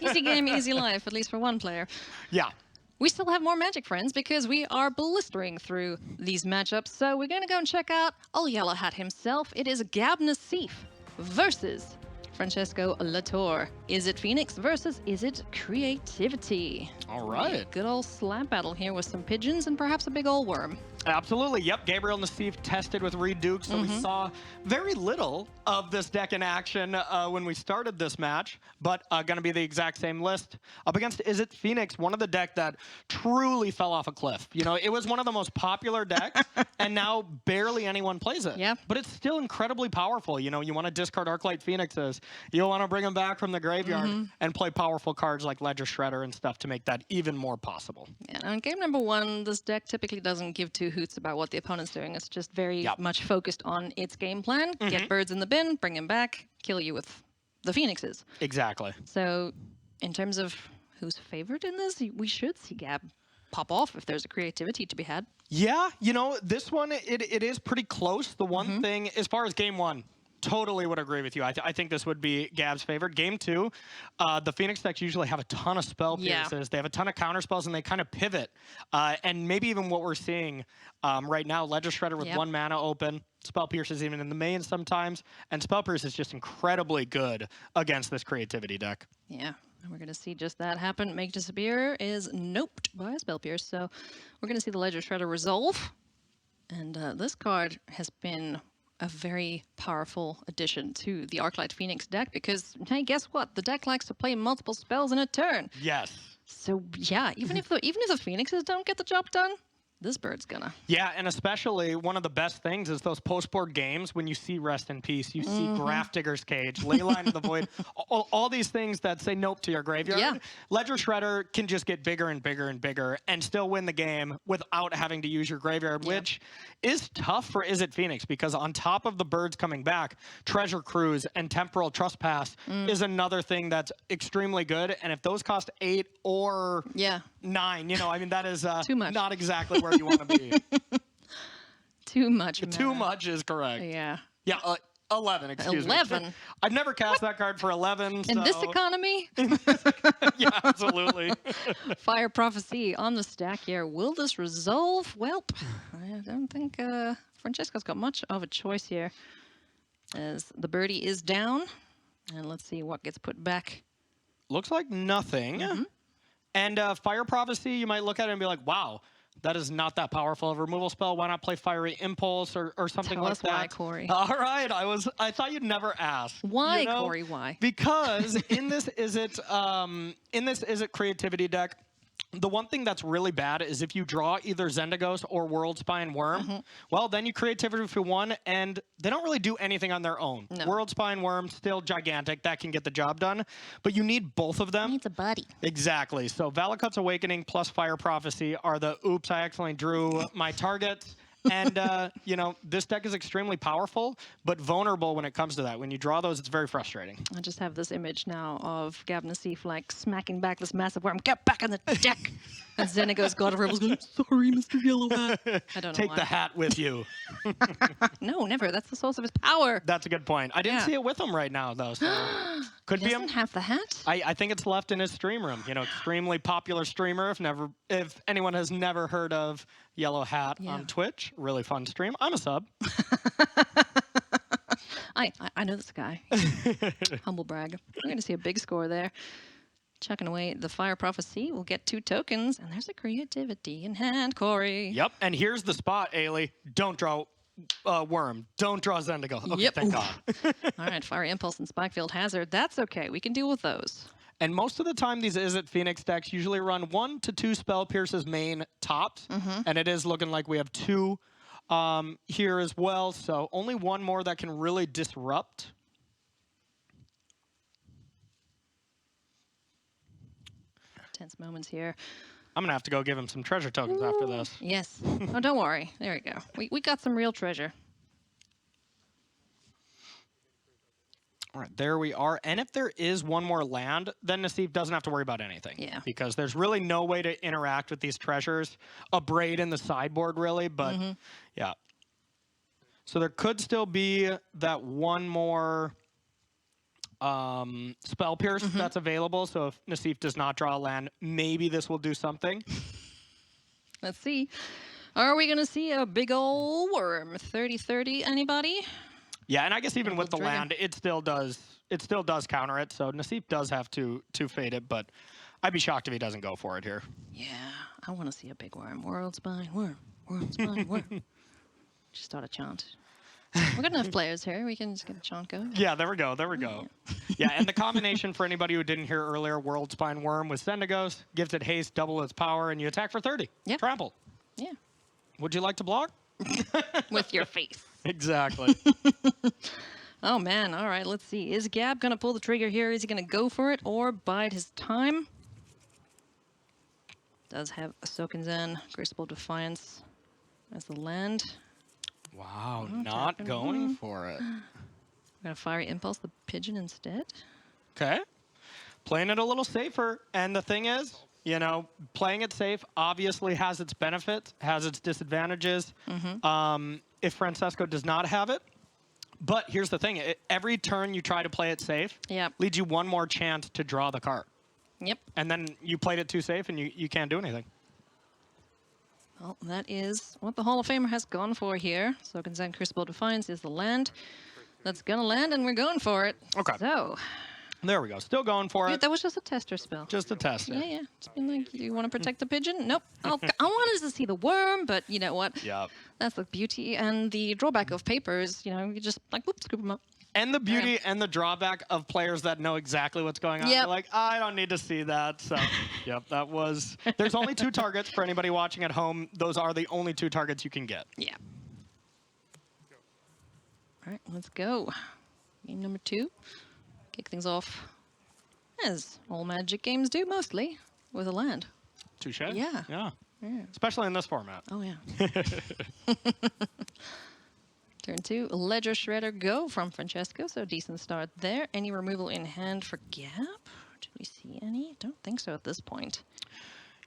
Easy game, easy life, at least for one player. Yeah. We still have more Magic friends because we are blistering through these matchups. So we're going to go and check out Old Yellow Hat himself. It is Nassif versus Francesco Latorre. Izzet Phoenix versus Izzet Creativity. All right. Good old slap battle here with some pigeons and perhaps a big old worm. Absolutely. Yep. Gabriel Nassif tested with Reid Duke, so we saw very little of this deck in action when we started this match, but going to be the exact same list up against Izzet Phoenix, one of the deck that truly fell off a cliff. You know, it was one of the most popular decks, and now barely anyone plays it. Yeah. But it's still incredibly powerful. You know, you want to discard Arclight Phoenixes, you want to bring them back from the graveyard and play powerful cards like Ledger Shredder and stuff to make that even more possible. Yeah, on game number one, this deck typically doesn't give two hoots about what the opponent's doing. It's just very much focused on its game plan. Get birds in the bin, bring them back, kill you with the Phoenixes. Exactly. So in terms of who's favored in this, we should see Gab pop off if there's a creativity to be had. Yeah, you know, this one, it is pretty close. The one thing, as far as game one, totally would agree with you. I think this would be Gab's favorite. Game two, the Phoenix decks usually have a ton of spell pierces. They have a ton of counter spells, and they kind of pivot. And maybe even what we're seeing right now, Ledger Shredder with 1 mana open, spell pierces even in the main sometimes, and spell pierce is just incredibly good against this creativity deck. Yeah, and we're going to see just that happen. Make Disappear is noped by a spell pierce, so we're going to see the Ledger Shredder resolve. And this card has been a very powerful addition to the Arclight Phoenix deck because, hey, guess what? The deck likes to play multiple spells in a turn. Yes. So yeah, even if the Phoenixes don't get the job done, this bird's gonna. Yeah, and especially one of the best things is those post-board games when you see Rest in Peace, you see Graph Digger's Cage, Leyline of the Void, all these things that say nope to your graveyard. Yeah. Ledger Shredder can just get bigger and bigger and bigger and still win the game without having to use your graveyard, which is tough for Izzet Phoenix because on top of the birds coming back, Treasure Cruise and Temporal Trespass is another thing that's extremely good. And if those cost 8 or 9, you know, I mean, that is too much. Not exactly where you want to be. Too much. Too much is correct. Yeah. Yeah, 11, excuse 11? me. I've never cast that card for 11, In this economy? Yeah, absolutely. Fire Prophecy on the stack here. Will this resolve? Well, I don't think Francesco's got much of a choice here as the birdie is down. And let's see what gets put back. Looks like nothing. And Fire Prophecy, you might look at it and be like, wow, that is not that powerful of a removal spell. Why not play Fiery Impulse or something like that? Tell us why, Corey. All right, I thought you'd never ask. Why, you know? Corey? Why? Because in this Izzet creativity deck, the one thing that's really bad is if you draw either Zendagos or Worldspine Worm, well, then you creativity for 1, and they don't really do anything on their own. No. Worldspine Worm, still gigantic. That can get the job done. But you need both of them. Needs a buddy. Exactly. So Valakut's Awakening plus Fire Prophecy are the oops, I accidentally drew my targets. And, you know, this deck is extremely powerful, but vulnerable when it comes to that. When you draw those, it's very frustrating. I just have this image now of Nassif like smacking back this massive worm. Get back on the deck! And Xenagos God of Rebels going, sorry, Mr. Yellow Hat. I don't know Take why. the hat with you. No, never. That's the source of his power. That's a good point. I didn't see it with him right now, though. So could He be doesn't him. have the hat? I think it's left in his stream room. You know, extremely popular streamer. If anyone has never heard of Yellow Hat on Twitch, really fun stream. I'm a sub. I know this guy. Humble brag. We're going to see a big score there. Chucking away the Fire Prophecy. We'll get 2 tokens, and there's a creativity in hand, Corey. Yep, and here's the spot, Ailey. Don't draw Worm. Don't draw Zendigo. Okay, thank God. All right, Fire Impulse and Spikefield Hazard. That's okay. We can deal with those. And most of the time, these Izzet Phoenix decks usually run 1 to 2 Spell Pierces main tops, and it is looking like we have 2 here as well, so only 1 more that can really disrupt. Tense moments here. I'm going to have to go give him some treasure tokens after this. Yes. Oh, don't worry. There we go. We got some real treasure. All right, there we are. And if there is 1 more land, then Nassif doesn't have to worry about anything. Yeah. Because there's really no way to interact with these treasures. A braid in the sideboard, really, but yeah. So there could still be that 1 more Spell Pierce that's available. So if Nassif does not draw a land, maybe this will do something. Let's see. Are we going to see a big ol' worm? 30-30, anybody? Yeah, and I guess even with the Trigger. land, it still does counter it. So Nassif does have to fade it, but I'd be shocked if he doesn't go for it here. Yeah, I want to see a big worm. World spine worm. World spine worm. Just start a chant. We're got enough players here. We can just get a chant going. Yeah, there we go. There we go. Yeah, and the combination for anybody who didn't hear earlier, World Spine Worm with Sendigos, gives it haste, double its power, and you attack for 30. Yep. Trample. Yeah, Would you like to block? with your face. Exactly. Oh, man. All right, let's see. Is Gab going to pull the trigger here? Is he going to go for it or bide his time? Does have Sokenzen, Graceful Defiance as the land. Wow, not going for it. We're going to Fiery Impulse the pigeon instead. Okay. Playing it a little safer. And the thing is, you know, playing it safe obviously has its benefits, has its disadvantages. If Francesco does not have it. But here's the thing. Every turn you try to play it safe Yep. leads you one more chance to draw the card. Yep. And then you played it too safe and you can't do anything. Well, that is what the Hall of Famer has gone for here. Sokenzen Crucible Defiance is the land. That's going to land, and we're going for it. Okay. So, There we go. Still going for yeah, it. that was just a tester spell. Just a tester. Yeah, yeah. It's been like, you want to protect the pigeon? Nope. I wanted to see the worm, but you know what? Yep. That's the beauty and the drawback of papers. You know, you just like, whoop, scoop them up. And the beauty and the drawback of players that know exactly what's going on. Yep. You're like, I don't need to see that. So, yep, that was... There's only 2 targets for anybody watching at home. Those are the only 2 targets you can get. Yeah. All right, let's go. Game number 2. Kick things off, as all Magic games do mostly, with a land. Touche. Yeah. Yeah. Yeah. Especially in this format. Oh, yeah. Turn 2, Ledger Shredder go from Francesco, so decent start there. Any removal in hand for Gap? Did we see any? Don't think so at this point.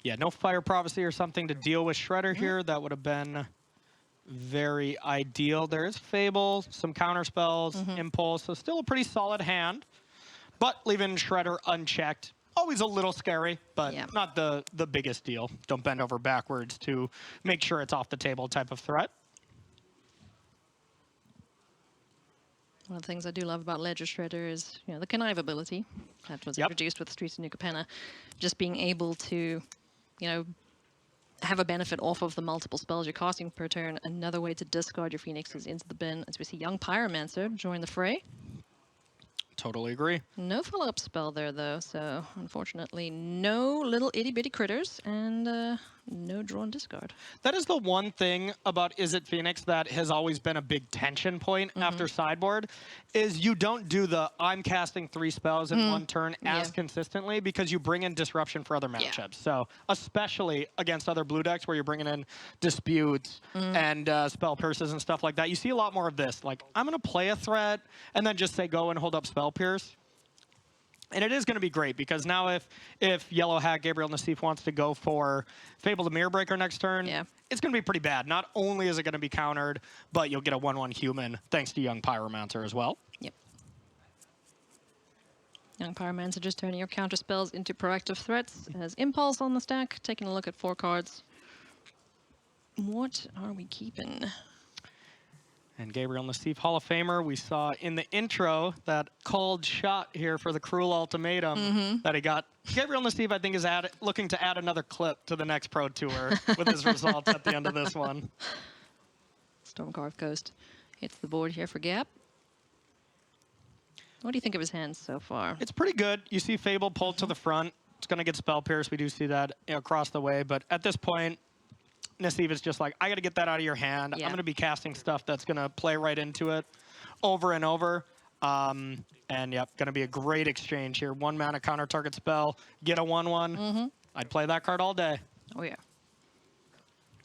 Yeah, no Fire Prophecy or something to deal with Shredder here. That would have been very ideal. There is Fable, some counter spells, Impulse, so still a pretty solid hand. But leaving Shredder unchecked, always a little scary, but Yeah. not the biggest deal. Don't bend over backwards to make sure it's off the table type of threat. One of the things I do love about Ledger Shredder is, you know, the connive ability that was introduced with Streets of New Capenna. Just being able to, you know, have a benefit off of the multiple spells you're casting per turn. Another way to discard your Phoenixes into the bin. As we see Young Pyromancer join the fray. Totally agree. No follow-up spell there, though, so unfortunately no little itty-bitty critters and no drawn discard. That is the one thing about Izzet Phoenix that has always been a big tension point after sideboard, is you don't do the I'm casting 3 spells in one turn as consistently because you bring in disruption for other matchups. So especially against other blue decks where you're bringing in disputes and spell pierces and stuff like that, you see a lot more of this. Like, I'm going to play a threat and then just say go and hold up spell pierce. And it is going to be great because now if Yellow Hat Gabriel Nassif wants to go for Fable the Mirror Breaker next turn, it's going to be pretty bad. Not only is it going to be countered, but you'll get a 1/1 human thanks to Young Pyromancer as well. Yep. Young Pyromancer just turning your counter spells into proactive threats as Impulse on the stack. Taking a look at 4 cards. What are we keeping? And Gabriel Nassif, Hall of Famer, we saw in the intro that cold shot here for the Cruel Ultimatum that he got. Gabriel Nassif, I think, is looking to add another clip to the next Pro Tour with his results at the end of this one. Stormcarved Coast hits the board here for Gap. What do you think of his hands so far? It's pretty good. You see Fable pulled to the front. It's going to get Spell Pierce. We do see that across the way. But at this point, Nassif is just like, I got to get that out of your hand. I'm going to be casting stuff that's going to play right into it over and over. And, yep, going to be a great exchange here. 1 mana counter target spell, get a 1/1. I'd play that card all day. Oh, yeah.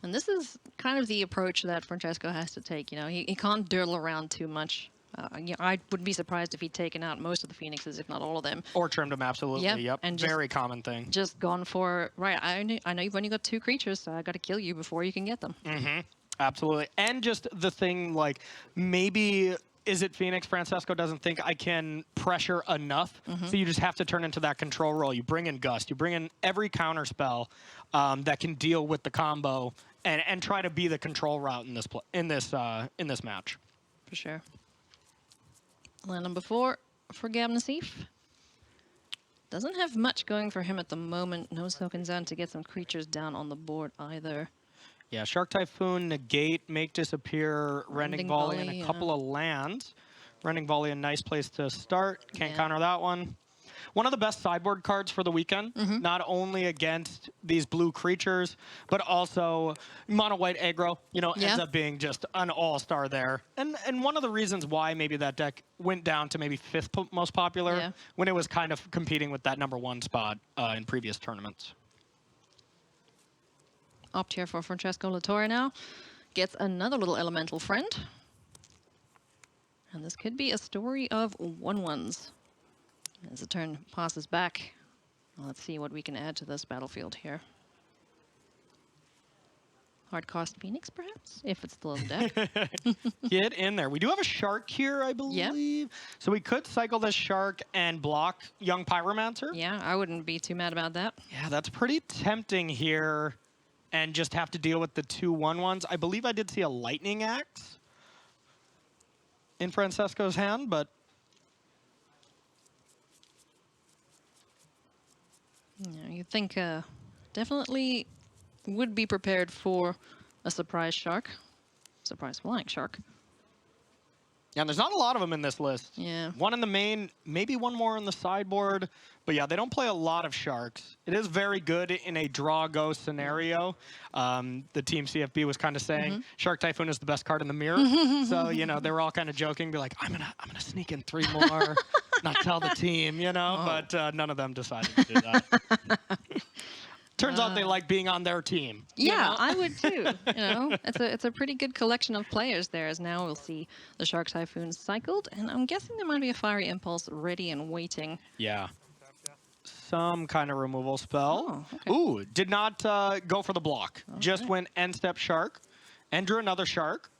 And this is kind of the approach that Francesco has to take. You know, he can't dirtle around too much. You know, I wouldn't be surprised if he'd taken out most of the Phoenixes, if not all of them. Or trimmed them, absolutely. Yep. And very common thing. Just gone for, right, I know you've only got 2 creatures, so I got to kill you before you can get them. Absolutely. And just the thing, like, maybe Izzet Phoenix, Francesco doesn't think I can pressure enough, so you just have to turn into that control role. You bring in Gust, you bring in every counter spell that can deal with the combo, and try to be the control route in this match. For sure. Land number 4 for Nassif. Doesn't have much going for him at the moment. No tokens down to get some creatures down on the board either. Yeah, Shark Typhoon, Negate, Make Disappear, Rending Volley, and a couple of lands. Rending Volley, a nice place to start. Can't counter that one. One of the best sideboard cards for the weekend, not only against these blue creatures, but also mono white aggro, ends up being just an all-star there. And one of the reasons why maybe that deck went down to maybe 5th most popular when it was kind of competing with that #1 spot in previous tournaments. Opt here for Francesco Latorre now. Gets another little elemental friend. And this could be a story of 1/1s. As the turn passes back, let's see what we can add to this battlefield here. Hard cost Phoenix, perhaps, if it's still in deck. Get in there. We do have a Shark here, I believe. So we could cycle this Shark and block Young Pyromancer. Yeah, I wouldn't be too mad about that. Yeah, that's pretty tempting here. And just have to deal with the 2 1/1s. I believe I did see a Lightning Axe in Francesco's hand, but... Yeah, you think definitely would be prepared for a surprise shark. Surprise flying shark. Yeah, and there's not a lot of them in this list. Yeah. One in the main, maybe one more in the sideboard. But yeah, they don't play a lot of sharks. It is very good in a draw-go scenario. The team CFB was kind of saying Shark Typhoon is the best card in the mirror. So, they were all kind of joking, be like, I'm gonna sneak in 3 more, not tell the team, but none of them decided to do that. Turns out they like being on their team. Yeah, I would too. It's a pretty good collection of players there. As now we'll see the Shark Typhoon cycled, and I'm guessing there might be a Fiery Impulse ready and waiting. Yeah. Some kind of removal spell. Oh, okay. Ooh, did not go for the block. Just went end step Shark, and drew another Shark.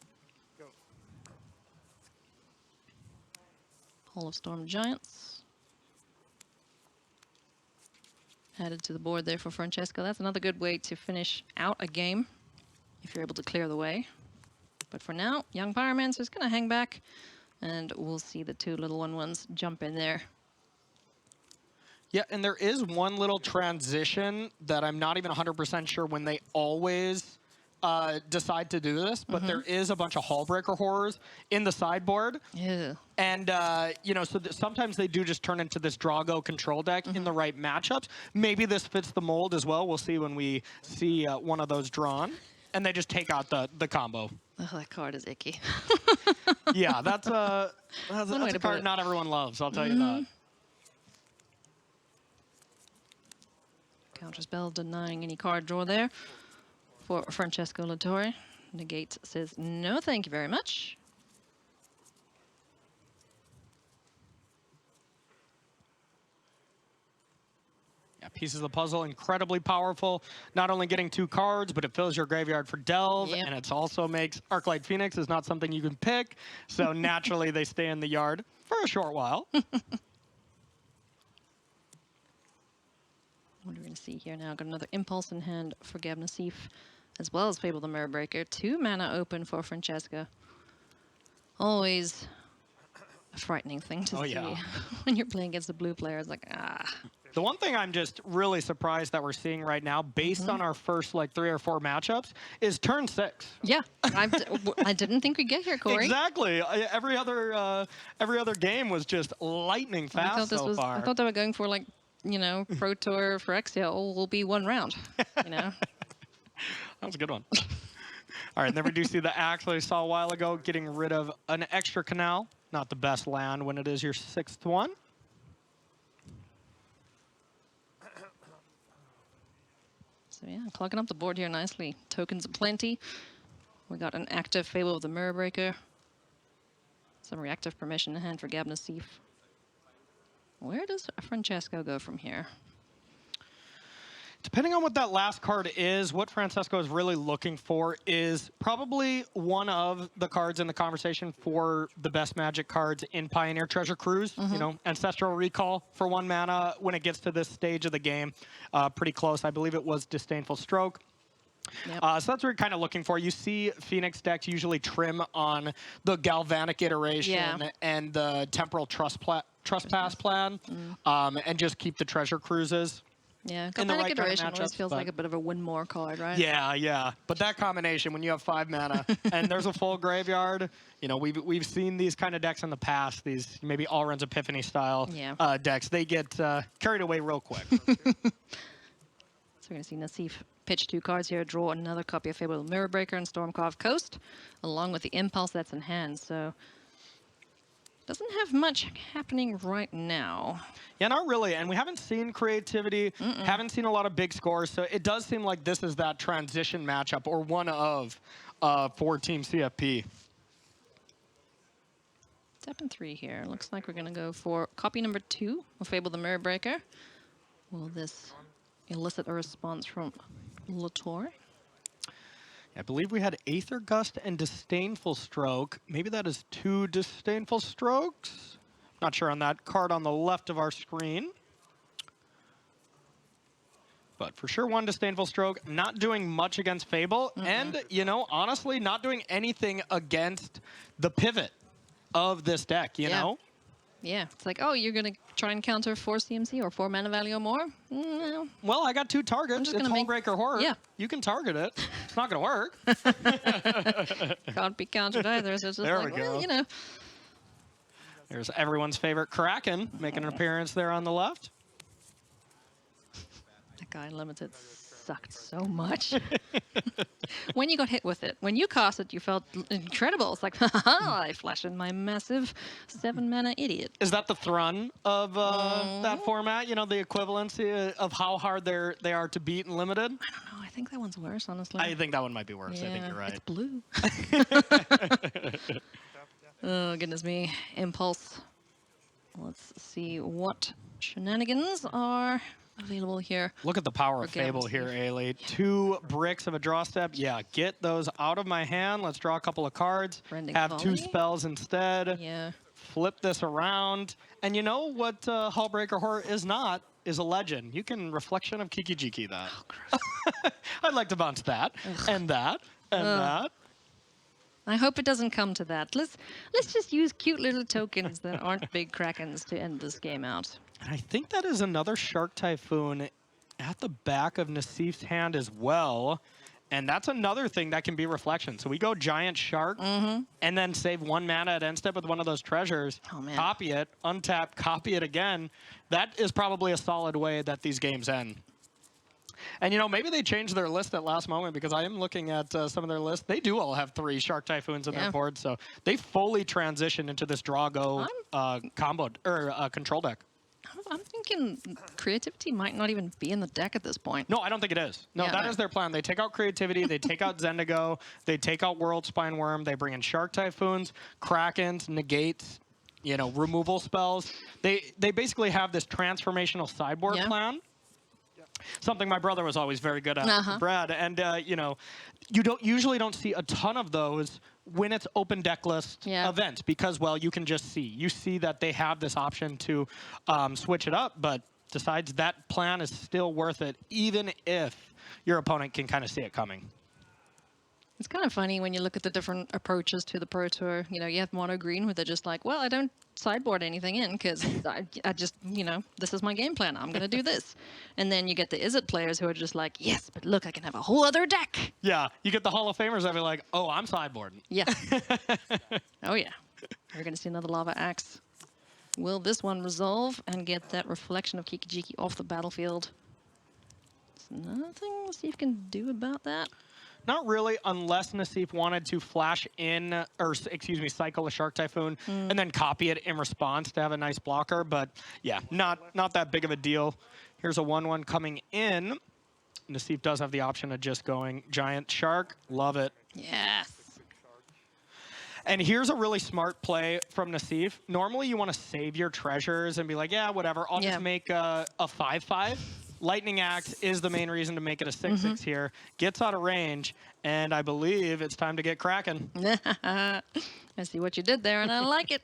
Hall of Storm Giants. Added to the board there for Francesco. That's another good way to finish out a game, if you're able to clear the way. But for now, Young Pyromancer's going to hang back, and we'll see the 2 little 1/1s jump in there. Yeah, and there is one little transition that I'm not even 100% sure when they always decide to do this, but there is a bunch of Hallbreaker Horrors in the sideboard. Yeah. And, so sometimes they do just turn into this draw-go control deck in the right matchups. Maybe this fits the mold as well. We'll see when we see one of those drawn. And they just take out the combo. Oh, that card is icky. Yeah, that's a card not everyone loves, I'll tell you that. Counterspell denying any card draw there for Francesco Latorre. Negate says, no, thank you very much. Yeah, pieces of the puzzle, incredibly powerful. Not only getting 2 cards, but it fills your graveyard for Delve, and it also makes Arclight Phoenix is not something you can pick, so naturally they stay in the yard for a short while. What are we going to see here now? Got another Impulse in hand for Nassif, as well as Fable the Mirror Breaker. 2 mana open for Francesca. Always a frightening thing to see when you're playing against a blue player. It's like, The one thing I'm just really surprised that we're seeing right now, based on our first 3 or 4 matchups, is turn 6. Yeah, I didn't think we'd get here, Corey. Exactly. Every other game was just lightning fast so far. I thought they were going for Pro Tour Phyrexia will be 1 round. That was a good one. All right, and then we do see the axe that I saw a while ago, getting rid of an extra canal. Not the best land when it is your 6th one. So yeah, clogging up the board here nicely. Tokens aplenty. We got an active Fable of the Mirror Breaker. Some reactive permission in hand for Nassif. Where does Francesco go from here? Depending on what that last card is, what Francesco is really looking for is probably one of the cards in the conversation for the best Magic cards in Pioneer Treasure Cruise. You know, Ancestral Recall for 1 mana when it gets to this stage of the game. Pretty close. I believe it was Disdainful Stroke. Yep. So that's what we're kind of looking for. You see Phoenix decks usually trim on the Galvanic iteration and the Temporal Trespass plan, and just keep the treasure cruises. Yeah, in the Galvanic right kind of iteration always matchups, feels but- like a bit of a win more card, right? Yeah. But that combination, when you have 5 mana and there's a full graveyard, you know, we've seen these kind of decks in the past. These maybe Alrund's Epiphany style decks. They get carried away real quick. So we're going to see Nassif pitch 2 cards here, draw another copy of Fable Mirrorbreaker and Stormcarved Coast, along with the Impulse that's in hand. So doesn't have much happening right now. Yeah, not really. And we haven't seen creativity, haven't seen a lot of big scores. So it does seem like this is that transition matchup, or one of, for Team CFP. Step in 3 here. Looks like we're going to go for copy number 2 of Fable the Mirrorbreaker. Will this elicit a response from Latorre? I believe we had Aether Gust and Disdainful Stroke. Maybe that is 2 Disdainful Strokes. Not sure on that card on the left of our screen. But for sure, 1 Disdainful Stroke. Not doing much against Fable. And, you know, honestly, not doing anything against the pivot of this deck, you know? Yeah, it's like, oh, you're going to try and counter 4 CMC or 4 mana value or more? No. Well, I got 2 targets. just It's gonna make- Hullbreaker Horror. Yeah. You can target it. It's not going to work. Can't be countered either. So it's just There like, we well, go. you know. There's everyone's favorite Kraken making an appearance there on the left. That guy in Limited sucked so much. When you got hit with it, when you cast it, you felt incredible. It's like, haha, I flash in my massive 7 mana idiot. Is that the Thrun of that format? You know, the equivalency of how hard they are to beat in Limited? I don't know. I think that one's worse, honestly. I think that one might be worse. I think Yeah, you're right. It's blue. Oh, goodness me. Impulse. Let's see what shenanigans are available here. Look at the power of For Gabriel Fable here, Steve. Ailey. 2 bricks of a draw step. Yeah, get those out of my hand. Let's draw a couple of cards. Rending Have 2 Volley. spells instead. Yeah. Flip this around. And you know what Hullbreaker Horror is not? Is a legend. You can Reflection of Kiki-Jiki that. Oh, gross. I'd like to bounce that, and that, and that. I hope it doesn't come to that. Let's just use cute little tokens that aren't big krakens to end this game out. And I think that is another Shark Typhoon at the back of Nassif's hand as well. And that's another thing that can be Reflection. So we go Giant Shark, and then save 1 mana at end step with one of those treasures. Oh, man. Copy it, untap, copy it again. That is probably a solid way that these games end. And, you know, maybe they changed their list at last moment, because I am looking at some of their lists. They do all have 3 Shark Typhoons in their board, so they fully transitioned into this draw-go combo, or control deck. I'm thinking creativity might not even be in the deck at this point. No, I don't think it is. No, Yeah. that is their plan. They take out creativity, they take out Zendigo, they take out World Spine Worm, they bring in Shark Typhoons, Krakens, negates, you know, removal spells. They basically have this transformational sideboard plan. Something my brother was always very good at, Brad. And, you know, you usually don't see a ton of those when it's open deck list events, because, well, you can just see. You see that they have this option to switch it up, but decides that plan is still worth it, even if your opponent can kind of see it coming. It's kind of funny when you look at the different approaches to the Pro Tour. You know, you have Mono Green, where they're just like, well, I don't sideboard anything in because I just, you know, this is my game plan. I'm going to do this. And then you get the Izzet players who are just like, yes, but look, I can have a whole other deck. Yeah, you get the Hall of Famers that be like, oh, I'm sideboarding. Yeah. Oh, yeah. We're going to see another Lava Axe. Will this one resolve and get that Reflection of Kiki-Jiki off the battlefield? There's nothing Nassif can do about that. Not really, unless Nassif wanted to flash in, or excuse me, cycle a Shark Typhoon and then copy it in response to have a nice blocker. But yeah, not that big of a deal. Here's a 1/1 coming in. Nassif does have the option of just going Giant Shark. Love it. Yes. And here's a really smart play from Nassif. Normally, you want to save your treasures and be like, yeah, whatever. I'll just make a 5/5. Lightning Act is the main reason to make it a 6/6 here. Gets out of range, and I believe it's time to get cracking. I see what you did there, and I like it.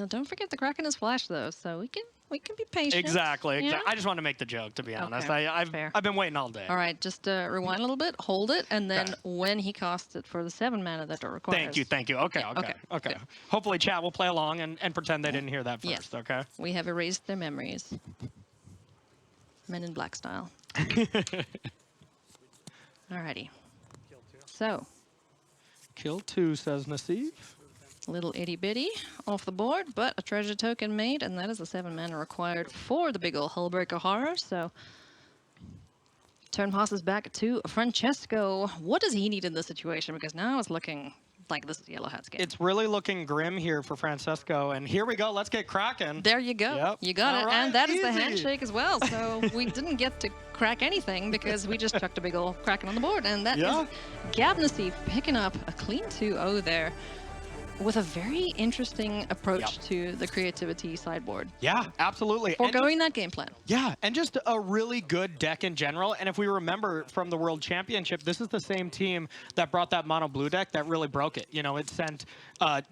Don't forget the Kraken is flash, though, so we can be patient. Exactly. Yeah? I just wanted to make the joke, to be honest. Okay, I've been waiting all day. All right, just rewind a little bit, hold it, and then when he casts it for the 7 mana that it requires. Thank you. Okay. Good. Hopefully chat will play along and pretend they didn't hear that first, Yes. okay? We have erased their memories. Men in Black style. Alrighty. So, Kill 2, says Nassif. little itty bitty off the board, but a treasure token made, and that is the 7 mana required for the big ol' Hullbreaker Horror. So, turn passes back to Francesco. What does he need in this situation? Because now it's looking like this is Yellow Hat's game. It's really looking grim here for Francesco, and here we go. Let's get cracking. There you go. Yep. You got All it. right, And that is the easy. handshake as well. So we didn't get to crack anything because we just chucked a big ol' Kraken on the board. And that is Gab Nassif picking up a clean 2-0 there with a very interesting approach to the creativity sideboard. Yeah, absolutely. Foregoing that game plan. Yeah, and just a really good deck in general. And if we remember from the World Championship, this is the same team that brought that mono blue deck that really broke it. You know, it sent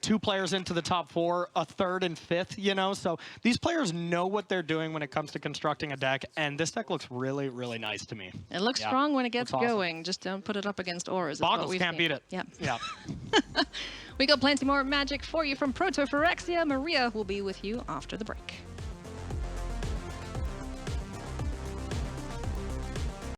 2 players into the top 4, a 3rd and 5th, you know. So these players know what they're doing when it comes to constructing a deck. And this deck looks really, really nice to me. It looks strong when it gets going. Just don't put it up against auras. Boggles can't beat it. Yep. Yeah. We got plenty more magic for you from Proto Phyrexia. Maria will be with you after the break.